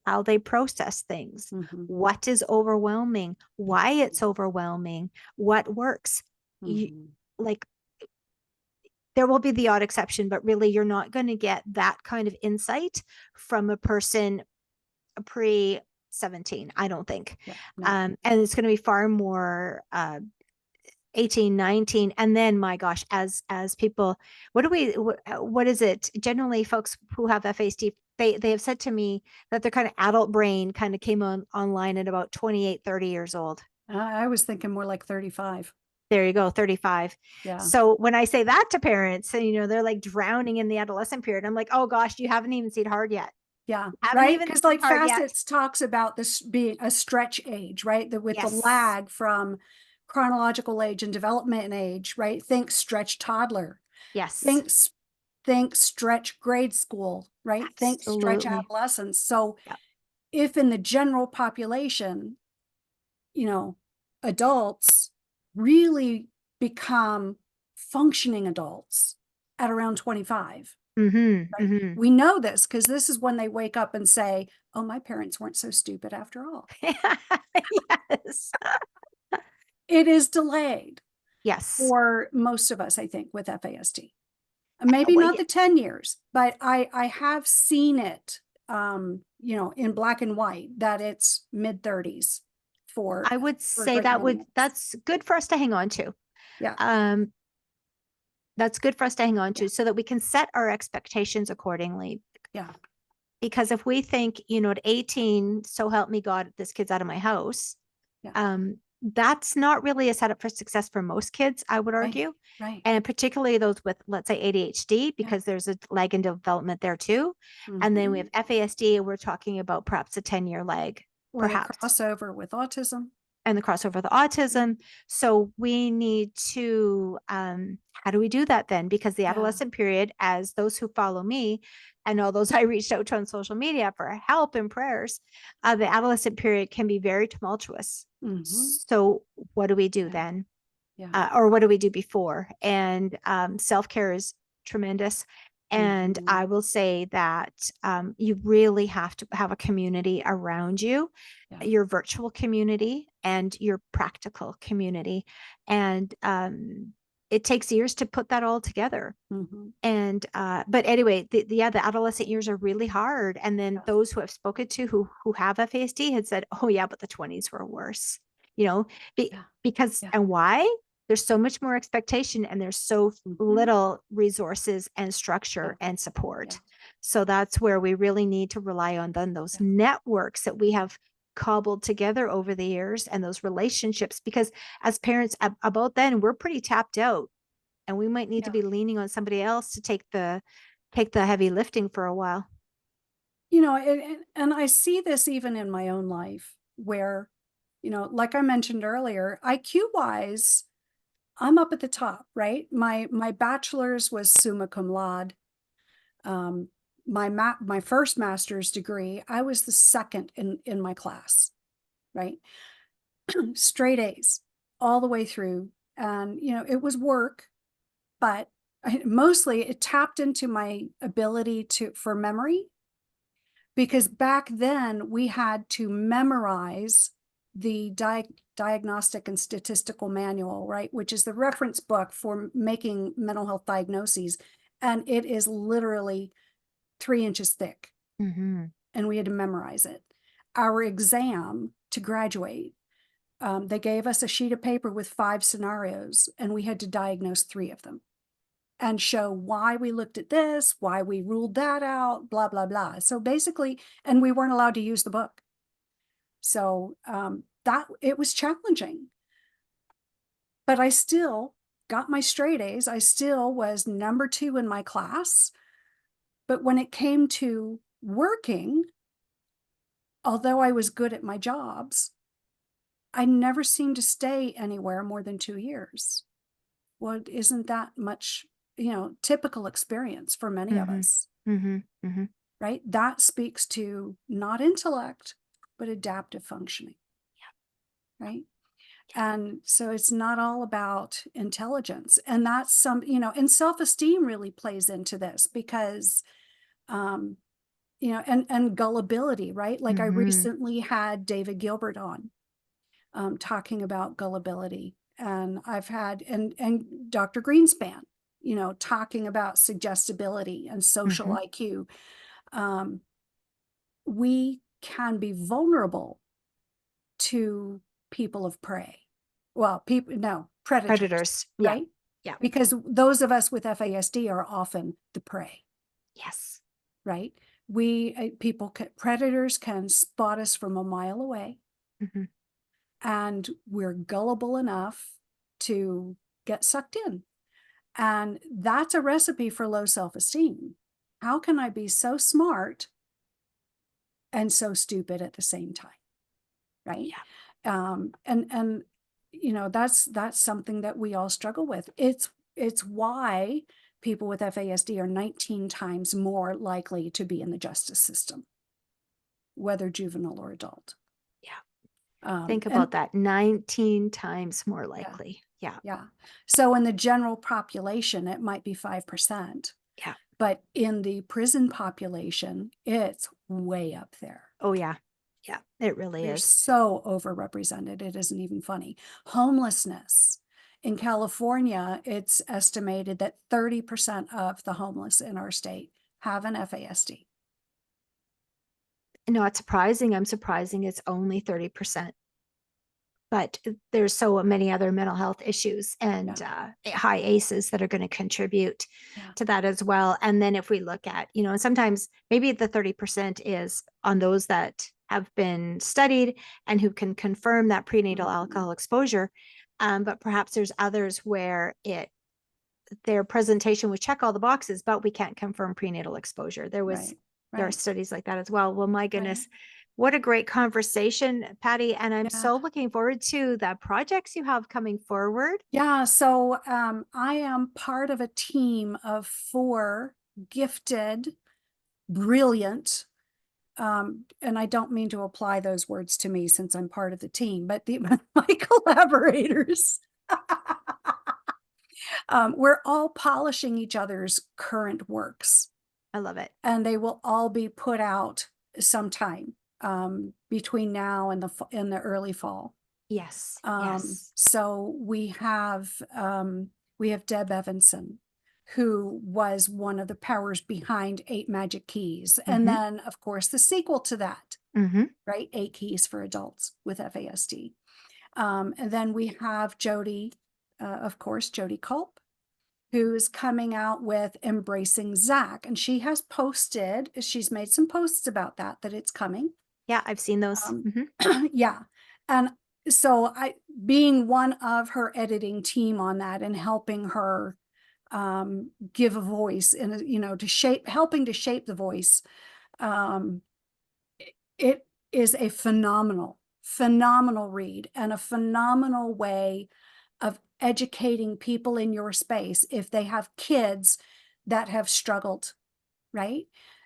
how they process things, Mhm. what is overwhelming, why it's overwhelming, what works. You, Mhm. like, there will be the odd exception, but really you're not going to get that kind of insight from a person pre 17, I don't think. Yeah. No. And it's going to be far more 18, 19, and then, my gosh, as people, what is it, generally folks who have FASD, they have said to me that their kind of adult brain kind of came online at about 28, 30 years old. I was thinking more like 35. There you go, 35. Yeah. So when I say that to parents, they're like drowning in the adolescent period, I'm like, oh gosh, you haven't even seen hard yet. Yeah, Haven't right. even Because seen like hard yet. facets talks about this being a stretch age, right? That with the Yes. lag from chronological age and development age, right? Think stretch toddler, Yes. think think stretch grade school, right? Think stretch Absolutely. adolescence. So Yeah. if in the general population, you know, adults really become functioning adults at around 25. Mm-hmm. Right. Mm-hmm. We know this because this is when they wake up and say, oh, my parents weren't so stupid after all. Yes. It is delayed Yes. for most of us, I think, with FASD. Maybe Well, not the 10 years, but I have seen it, in black and white that it's mid 30s I would for a say great many of us. that's good for us to hang on to. Yeah. Um, that's good for us to hang on Yeah. to so that we can set our expectations accordingly. Yeah. Because if we think, at 18, so help me God, this kid's out of my house, Yeah. that's not really a setup for success for most kids, I would Right. argue. Right. And particularly those with, let's say, ADHD, Yeah. because there's a lag in development there too. And then we Mhm. have FASD, we're talking about perhaps a 10-year lag, Or the perhaps, crossover with autism. and the crossover with autism. So we need to, how do we do that then? Because the Yeah. adolescent period, as those who follow me and all those I reached out to on social media for help and prayers, the adolescent period can be very tumultuous. Mhm. So what do we do Yeah. then? Yeah. Or what do we do before? And self-care is tremendous. And Mhm. I will say that you really have to have a community around you, Yeah. your virtual community and your practical community. And it takes years to put that all together. Mhm. And but anyway, the adolescent years are really hard. And then Yeah. those who I've spoken to who have FASD had said, oh yeah, but the 20s were worse, you know, Yeah. because, Yeah. and why? There's so much more expectation and there's so Mhm. little resources and Yeah. structure and Yeah. support. So that's where we really need to rely on then those Yeah. networks that we have cobbled together over the years and those relationships, because as parents about then we're pretty tapped out, and we might need to Yeah. be leaning on somebody else to take take the heavy lifting for a while. You know, and I see this even in my own life where, you know, like I mentioned earlier, IQ wise, I'm up at the top, right? My bachelor's was summa cum laude. Um, my first master's degree, I was the second in my class, right? Straight A's all the way through. And, you know, it was work, but mostly it tapped into my ability for memory, because back then we had to memorize the diagnostic and statistical manual, right, which is the reference book for making mental health diagnoses. And it is literally 3 inches thick. Mm-hmm. And we had to memorize it. Our exam to graduate, they gave us a sheet of paper with 5 scenarios, and we had to diagnose 3 of them and show why we looked at this, why we ruled that out, blah, blah, blah. So basically, and we weren't allowed to use the book. So that it was challenging, but I still got my straight A's. I still was number 2 in my class. But when it came to working, although I was good at my jobs, I never seemed to stay anywhere more than 2 years. Well, isn't that much, you know, typical experience for many of Mm-hmm. us, Mm-hmm. Mm-hmm. right? That speaks to not intellect, but adaptive functioning, right? And so it's not all about intelligence. And that's some, you know, and self-esteem really plays into this because, um, you know, and gullibility, right? Like I Mm-hmm. recently had David Gilbert on, talking about gullibility. And I've had, and Dr. Greenspan, you know, talking about suggestibility and social Mm-hmm. IQ. Um, we can be vulnerable to people of prey. Well, people, no, predators, Predators. Yeah. right? Yeah. Because those of us with FASD are often the prey, Yes. right? Predators can spot us from a mile away, Mm-hmm. and we're gullible enough to get sucked in. And that's a recipe for low self-esteem. How can I be so smart and so stupid at the same time? Right. Yeah. And you know, that's something that we all struggle with. It's why people with FASD are 19 times more likely to be in the justice system, whether juvenile or adult. Yeah. Think And about that. 19 times more yeah, likely. Yeah. yeah. So in the general population, it might be 5%, Yeah. but in the prison population, it's way up there. Oh, yeah. Yeah. It really They're is. so overrepresented. It isn't even funny. Homelessness. In California, it's estimated that 30% of the homeless in our state have an FASD. Not surprising. I'm surprising it's only 30%. But there's so many other mental health issues and Yeah, high ACEs that are going to contribute yeah, to that as well. And then if we look at, you know, and sometimes maybe the 30% is on those that have been studied and who can confirm that prenatal alcohol exposure. But perhaps there's others where their presentation would check all the boxes, but we can't confirm prenatal exposure. right, There are right, studies like that as well. Well, my right. goodness, what a great conversation, Patti. And I'm Yeah. so looking forward to the projects you have coming forward. Yeah. So I am part of a team of 4 gifted, brilliant, and I don't mean to apply those words to me since I'm part of the team, but my collaborators. We're all polishing each other's current works, I love it. and they will all be put out sometime between now and the early fall. Yes. Yes. So we have Deb Evanson, who was one of the powers behind 8 Magic Keys, and Mm-hmm. then of course the sequel to that, Mm-hmm. right? 8 Keys for Adults with FASD. And then we have Jody, of course, Jody Culp, who's coming out with Embracing Zach. And she's made some posts about that it's coming. Yeah, I've seen those. Um, Mm-hmm. yeah. And so being one of her editing team on that and helping her give a voice and, helping to shape the voice. Um, it is a phenomenal read and a phenomenal way of educating people in your space if they have kids that have struggled, right?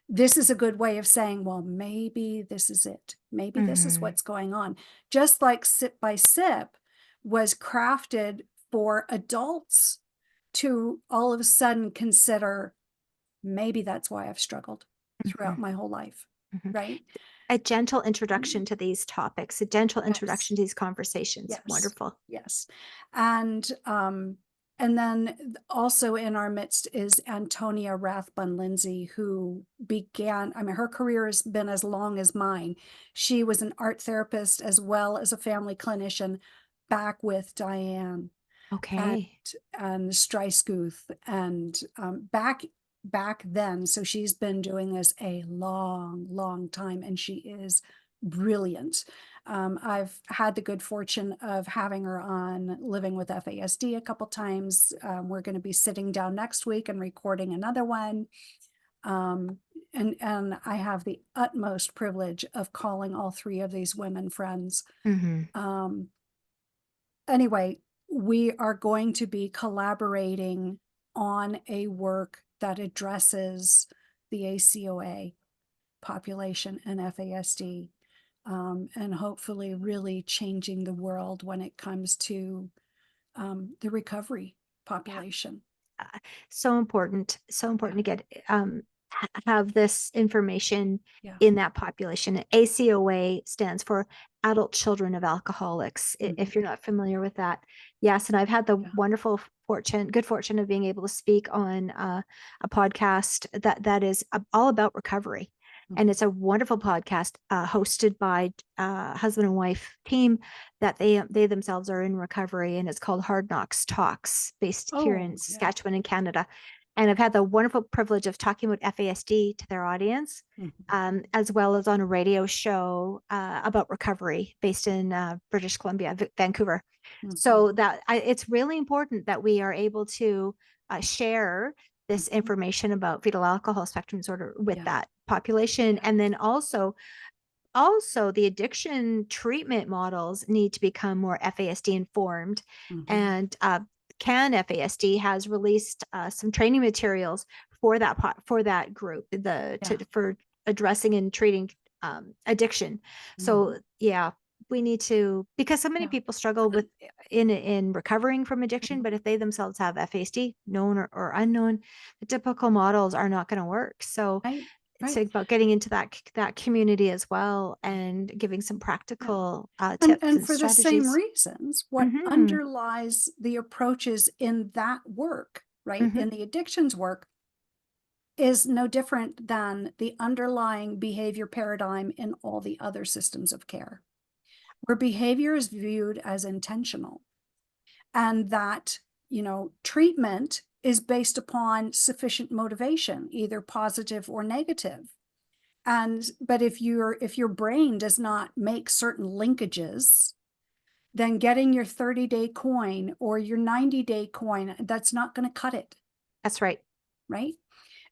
This is a good way of saying, well, maybe this is it. Maybe this is Mhm. what's going on. Just like Sip by Sip was crafted for adults to all of a sudden consider, maybe that's why I've struggled throughout Mhm. my whole life, Mhm. right? A gentle introduction Mm, to these topics, a gentle yes. introduction to these conversations. Yes, Wonderful. yes. And and then also in our midst is Antonia Rathbun Lindsay, who began, I mean, her career has been as long as mine. She was an art therapist as well as a family clinician back with Diane and Okay. Streisguth and back then. So she's been doing this a long time, and she is brilliant. I've had the good fortune of having her on Living with FASD a couple times. We're going to be sitting down next week and recording another one. Um, and I have the utmost privilege of calling all three of these women friends. Mhm. Um, anyway, we are going to be collaborating on a work that addresses the ACOA population and FASD, and hopefully really changing the world when it comes to the recovery Yeah. population. So important. So Yeah, important to get have this information yeah. in that population. ACOA stands for Adult Children of Alcoholics, Mhm. if you're not familiar with that. Yes, and I've had the Yeah. wonderful good fortune of being able to speak on a podcast that is all about recovery. And Mhm. it's a wonderful podcast hosted by husband and wife team that they themselves are in recovery, and it's called Hard Knocks Talks, based here in Oh, yeah. Saskatchewan in Canada. And I've had the wonderful privilege of talking about FASD to their audience, Mhm. as well as on a radio show about recovery based in British Columbia, Vancouver. Mhm. So it's really important that we are able to share this Mhm. information about fetal alcohol spectrum disorder with Yeah, that population, yeah. and then also the addiction treatment models need to become more FASD informed. Mhm. And CAN FASD has released some training materials for that group, Yeah. for addressing and treating addiction. Mhm. So yeah, we need to, because so many Yeah. people struggle with in recovering from addiction, Mhm. but if they themselves have FASD, known or unknown, the typical models are not going to work. So Right, it's right. about getting into that community as well and giving some Yeah. practical And tips and and for the same strategies. reasons, what Hmm. underlies the approaches in that work, right? Hmm. In the addictions work is no different than the underlying behavior paradigm in all the other systems of care, where behavior is viewed as intentional and that, treatment is based upon sufficient motivation, either positive or negative. And but if your brain does not make certain linkages, then getting your 30-day coin or your 90-day coin, that's not going to cut it, That's right. right?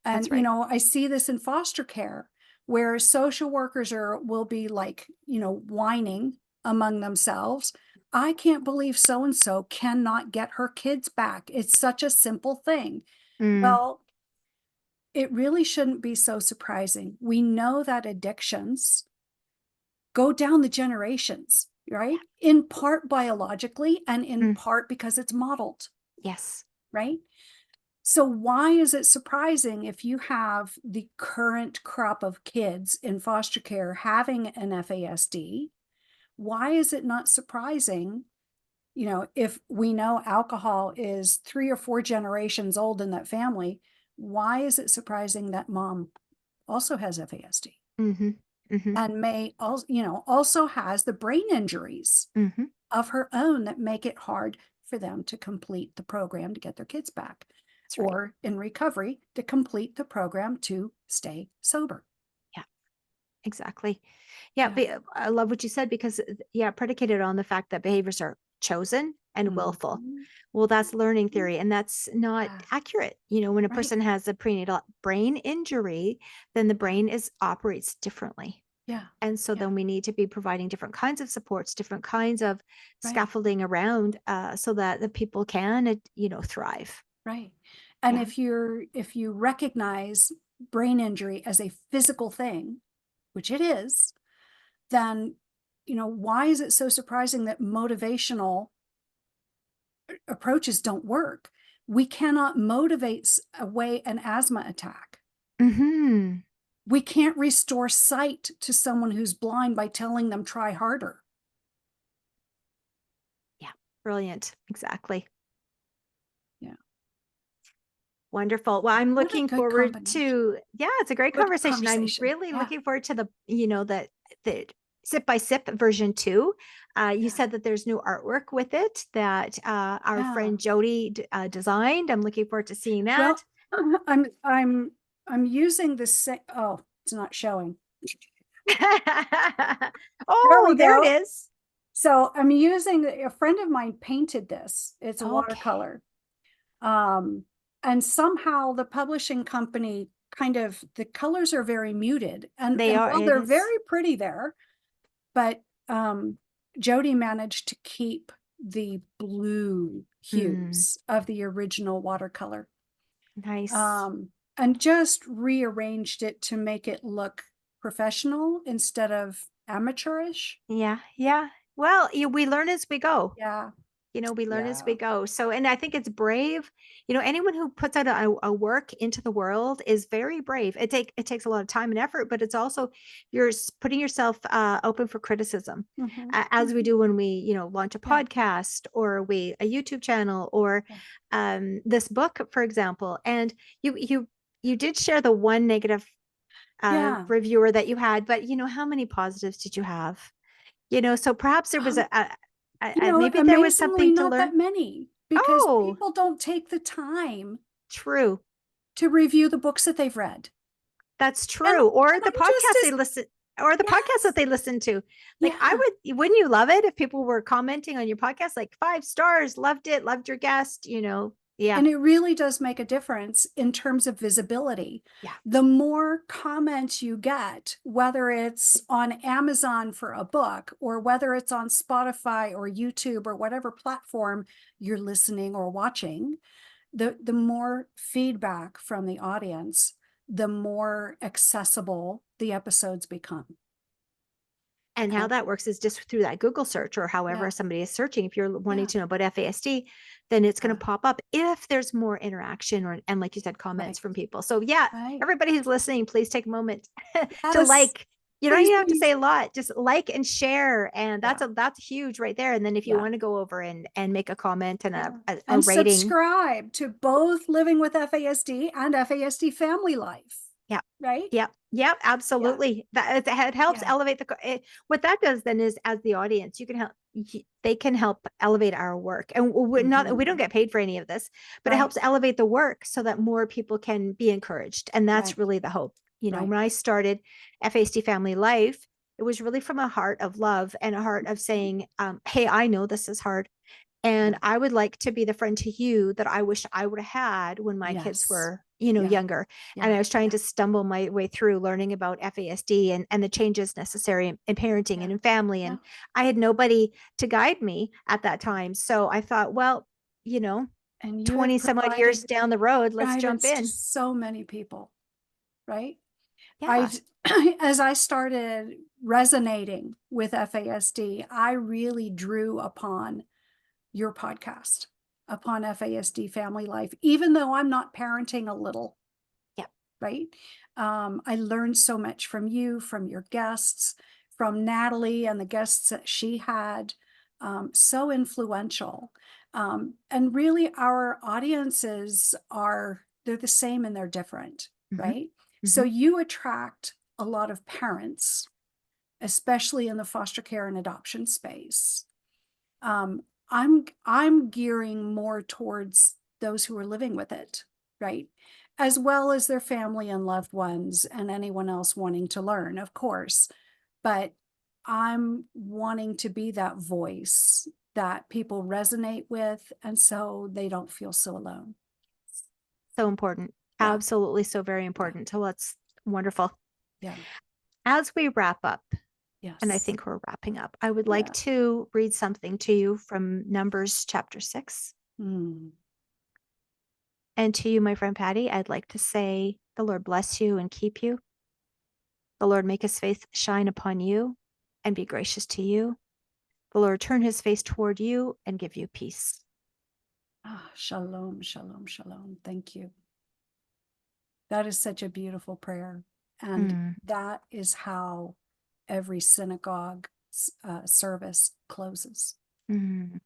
And That's right. I see this in foster care where social workers will be like, whining among themselves. I can't believe so and so cannot get her kids back. It's such a simple thing. Mm, Well, it really shouldn't be so surprising. We know that addictions go down the generations, right? In part biologically and in mm, part because it's modeled, yes. right? So why is it surprising if you have the current crop of kids in foster care having an FASD? Why is it not surprising, if we know alcohol is 3 or 4 generations old in that family, why is it surprising that mom also has FASD Hmm. Hmm. and may also has the brain injuries Hmm. of her own that make it hard for them to complete the program to get their kids back, That's right. or in recovery to complete the program to stay sober. Yeah, exactly. Yeah, Yeah. but I love what you said because yeah, predicated on the fact that behaviors are chosen and willful. Mhm. Well, that's learning theory, and that's not Yeah, accurate. When a right. person has a prenatal brain injury, then the Yeah, brain is operates differently. yeah, And so yeah, then we need to be providing different kinds of supports, different kinds of right, scaffolding around, so that the people can, thrive. right. And Yeah. if you recognize brain injury as a physical thing, which it is, then, why is it so surprising that motivational approaches don't work? We cannot motivate away an asthma attack. Hmm. We can't restore sight to someone who's blind by telling them try harder. Yeah. Brilliant. Exactly. Yeah. Wonderful. Well, I'm What a looking good forward combination. to, yeah, it's a great Good conversation. I'm conversation. really Yeah. looking forward to the sip by sip version 2. You Yeah. said that there's new artwork with it that our Yeah. friend Jody designed. I'm looking forward to seeing that. Well, I'm using the same. Oh, it's not showing. There Oh, we there it go. is. So I'm using a friend of mine painted this. It's a Okay. watercolor. Um, and somehow the publishing company kind of the colors are very muted. They And are, while it they're is. very pretty there, but Jody managed to keep the blue Mm, hues of the original watercolor. nice. Um, and just rearranged it to make it look professional instead of amateurish. Yeah, yeah. Well, we learn as we go. Yeah, We learn as we yeah. go. So, and I think it's brave. Anyone who puts out a work into the world is very brave. It takes a lot of time and effort, but it's also you're putting yourself open for criticism, Hmm. as we Hmm. do when we launch a Yeah, podcast or a YouTube channel or yeah, this book, for example. And you did share the one negative yeah. reviewer that you had, but how many positives did you have? So perhaps there was Um, maybe there was amazingly, something to not learn. that many because Oh, people don't take the time true. to review the books that they've read. That's And true. Or and the I'm just podcast they as listen, or the podcast that yes, they listen to. Like yeah. wouldn't you love it if people were commenting on your podcast like 5 stars, loved it, loved your guest. Yeah. And it really does make a difference in terms of visibility. Yeah. The more comments you get, whether it's on Amazon for a book or whether it's on Spotify or YouTube or whatever platform you're listening or watching, the more feedback from the audience, the more accessible the episodes become. And how And that works is just through that Google search or however yeah, somebody is searching. If you're wanting yeah, to know about FASD, then it's going to yeah, pop up if there's more interaction and like you said, right, comments from people. So yeah, right. everybody who's listening, please take a moment to Yes, like. You don't please, even have to say please. a lot. Just like and share. And Yeah, that's huge right there. And then if you yeah. want to go over and make a comment and Yeah. a And rating. subscribe to both Living with FASD and FASD Family Life, Yeah. right? Yep. Yep. Yeah. Absolutely. It helps Yeah. elevate what that does then is as the audience, you can help, they can help elevate our work. And we don't Mhm. get paid for any of this, but it Right. helps elevate the work so that more people can be encouraged. And that's Right. really the hope. Right. When I started FASD Family Life, it was really from a heart of love and a heart of saying, hey, I know this is hard. Yeah. And I would like to be the friend to you that I wish I would have had when my kids Yes. were, Yeah. younger. And Yeah. I was trying Yeah. to stumble my way through learning about FASD and the changes necessary in parenting and Yeah. in family. Yeah. And I had nobody to guide me at that time. So I thought, well, you know, And you have 20 some odd years provided down the road, let's jump guidance to in. so many people, right? Yeah. I, as I started resonating with FASD, I really drew upon your podcast, upon FASD Family Life, even though I'm not parenting a little, Yeah. right? I learned so much from you, from your guests, from Natalie and the guests that she had, so influential. And really, our audiences they're the same and they're different, Hmm. right? So Hmm. you attract a lot of parents, especially in the foster care and adoption space. um, I'm gearing more towards those who are living with it, right? As well as their family and loved ones and anyone else wanting to learn, of course. But I'm wanting to be that voice that people resonate with, and so they don't feel so alone. So important. Yeah. Absolutely. So very important. So that's wonderful. Yeah. As we wrap up, and I Yes. think we're wrapping up, I would like Yeah. to read something to you from Numbers chapter 6. Mm. And to you, my friend Patti, I'd like to say, the Lord bless you and keep you. The Lord make his face shine upon you and be gracious to you. The Lord turn his face toward you and give you peace. Ah, shalom, shalom, shalom. Thank you. That is such a beautiful prayer. And Mm, that is how every synagogue service closes, mm.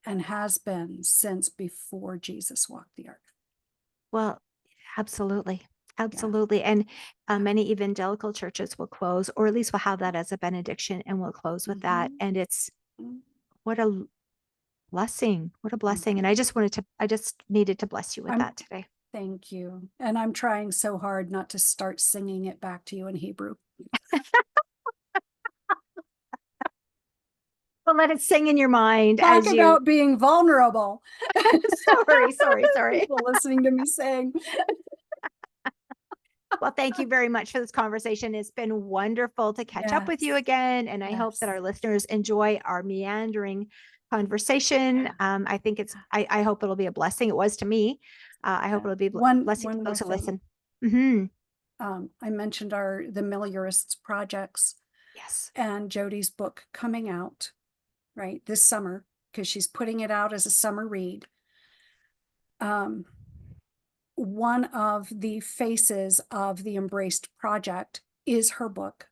and has been since before Jesus walked the earth. Well, absolutely. Yeah. Absolutely. And Yeah. many evangelical churches will close, or at least will have that as a benediction and will close with that. Mhm. And it's Mhm. what a blessing. What a blessing. And Mhm. I just needed to bless you with I'm that today. Thank you. And I'm trying so hard not to start singing it back to you in Hebrew. But let it sing in your mind Talk as you, about being vulnerable. sorry. People listening to me saying, Well, thank you very much for this conversation. It's been wonderful to catch up with you yes, again. And I hope that yes. our listeners enjoy our meandering conversation. I hope it'll be a blessing. It was to me. I hope it'll be a blessing to One more those who thing. listen. Mm-hmm. I mentioned the Meliorists projects Yes. and Jody's book coming out, right, this summer, because she's putting it out as a summer read. One of the faces of the Embraced project is her book.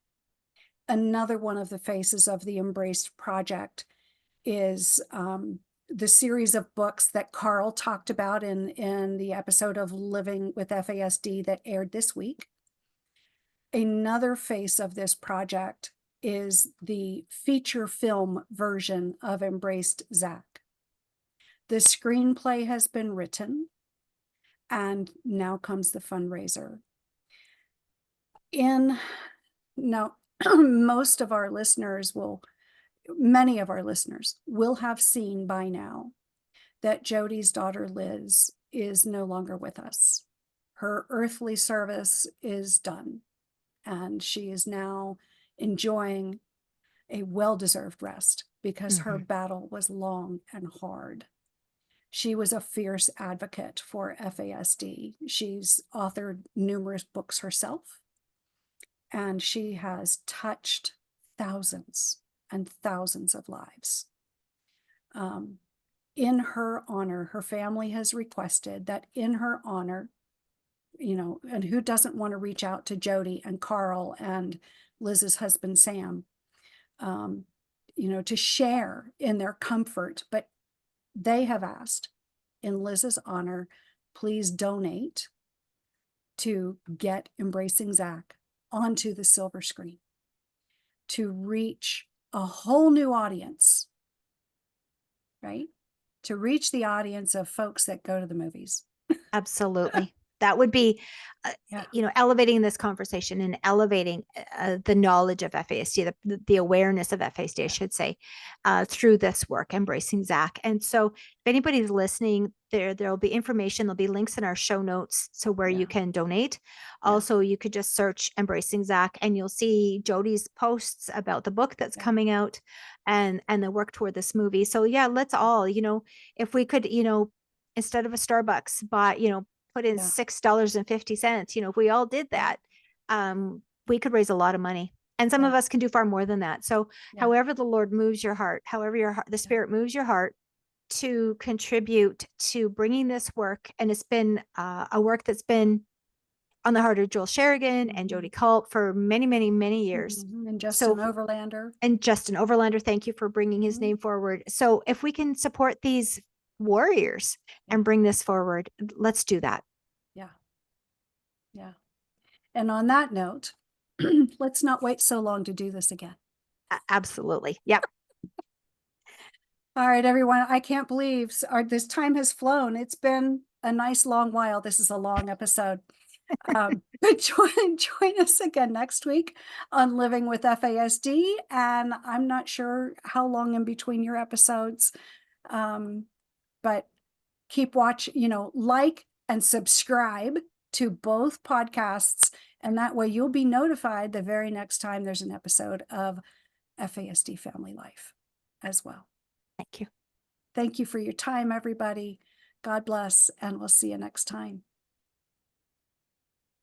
Another one of the faces of the Embraced project is the series of books that Carl talked about in the episode of Living with FASD that aired this week. Another face of this project is the feature film version of Embraced Zach. The screenplay has been written, and now comes the fundraiser. Now, most of our listeners many of our listeners will have seen by now that Jody's daughter Liz is no longer with us. Her earthly service is done, and she is now enjoying a well-deserved rest because her Mm-hmm. battle was long and hard. She was a fierce advocate for FASD. She's authored numerous books herself, and she has touched thousands and thousands of lives. In her honor, her family has requested that in her honor, and who doesn't want to reach out to Jody and Carl and Liz's husband, Sam, to share in their comfort, but they have asked in Liz's honor, please donate to get Embracing Zach onto the silver screen to reach a whole new audience, right? To reach the audience of folks that go to the movies. Absolutely. That would be, Yeah. elevating this conversation and elevating the knowledge of FASD, the awareness of FASD, I should say, through this work, Embracing Zach. And so, if anybody's listening, there'll be information, there'll be links in our show notes, so where Yeah. you can donate. Yeah. Also, you could just search Embracing Zach, and you'll see Jody's posts about the book that's coming out, and the work toward this movie. So yeah, let's all, if we could, instead of a Starbucks, put in $6.50. If we all did that, we could raise a lot of money. And some of us can do far more than that. So however the Lord moves your heart, however the Spirit moves your heart to contribute to bringing this work. And it's been a work that's been on the heart of Joel Sherigan and Jody Culp for many, many, many years. And Justin Overlander. And Justin Overlander, thank you for bringing his name forward. So if we can support these warriors and bring this forward, let's do that. Yeah. Yeah. And on that note, let's not wait so long to do this again. Absolutely. Yep. All right, everyone. I can't believe this time has flown. It's been a nice long while. This is a long episode. But join us again next week on Living with FASD, and I'm not sure how long in between your episodes, but keep watch, like and subscribe to both podcasts, and that way you'll be notified the very next time there's an episode of FASD Family Life as well. Thank you. Thank you for your time, everybody. God bless, and we'll see you next time.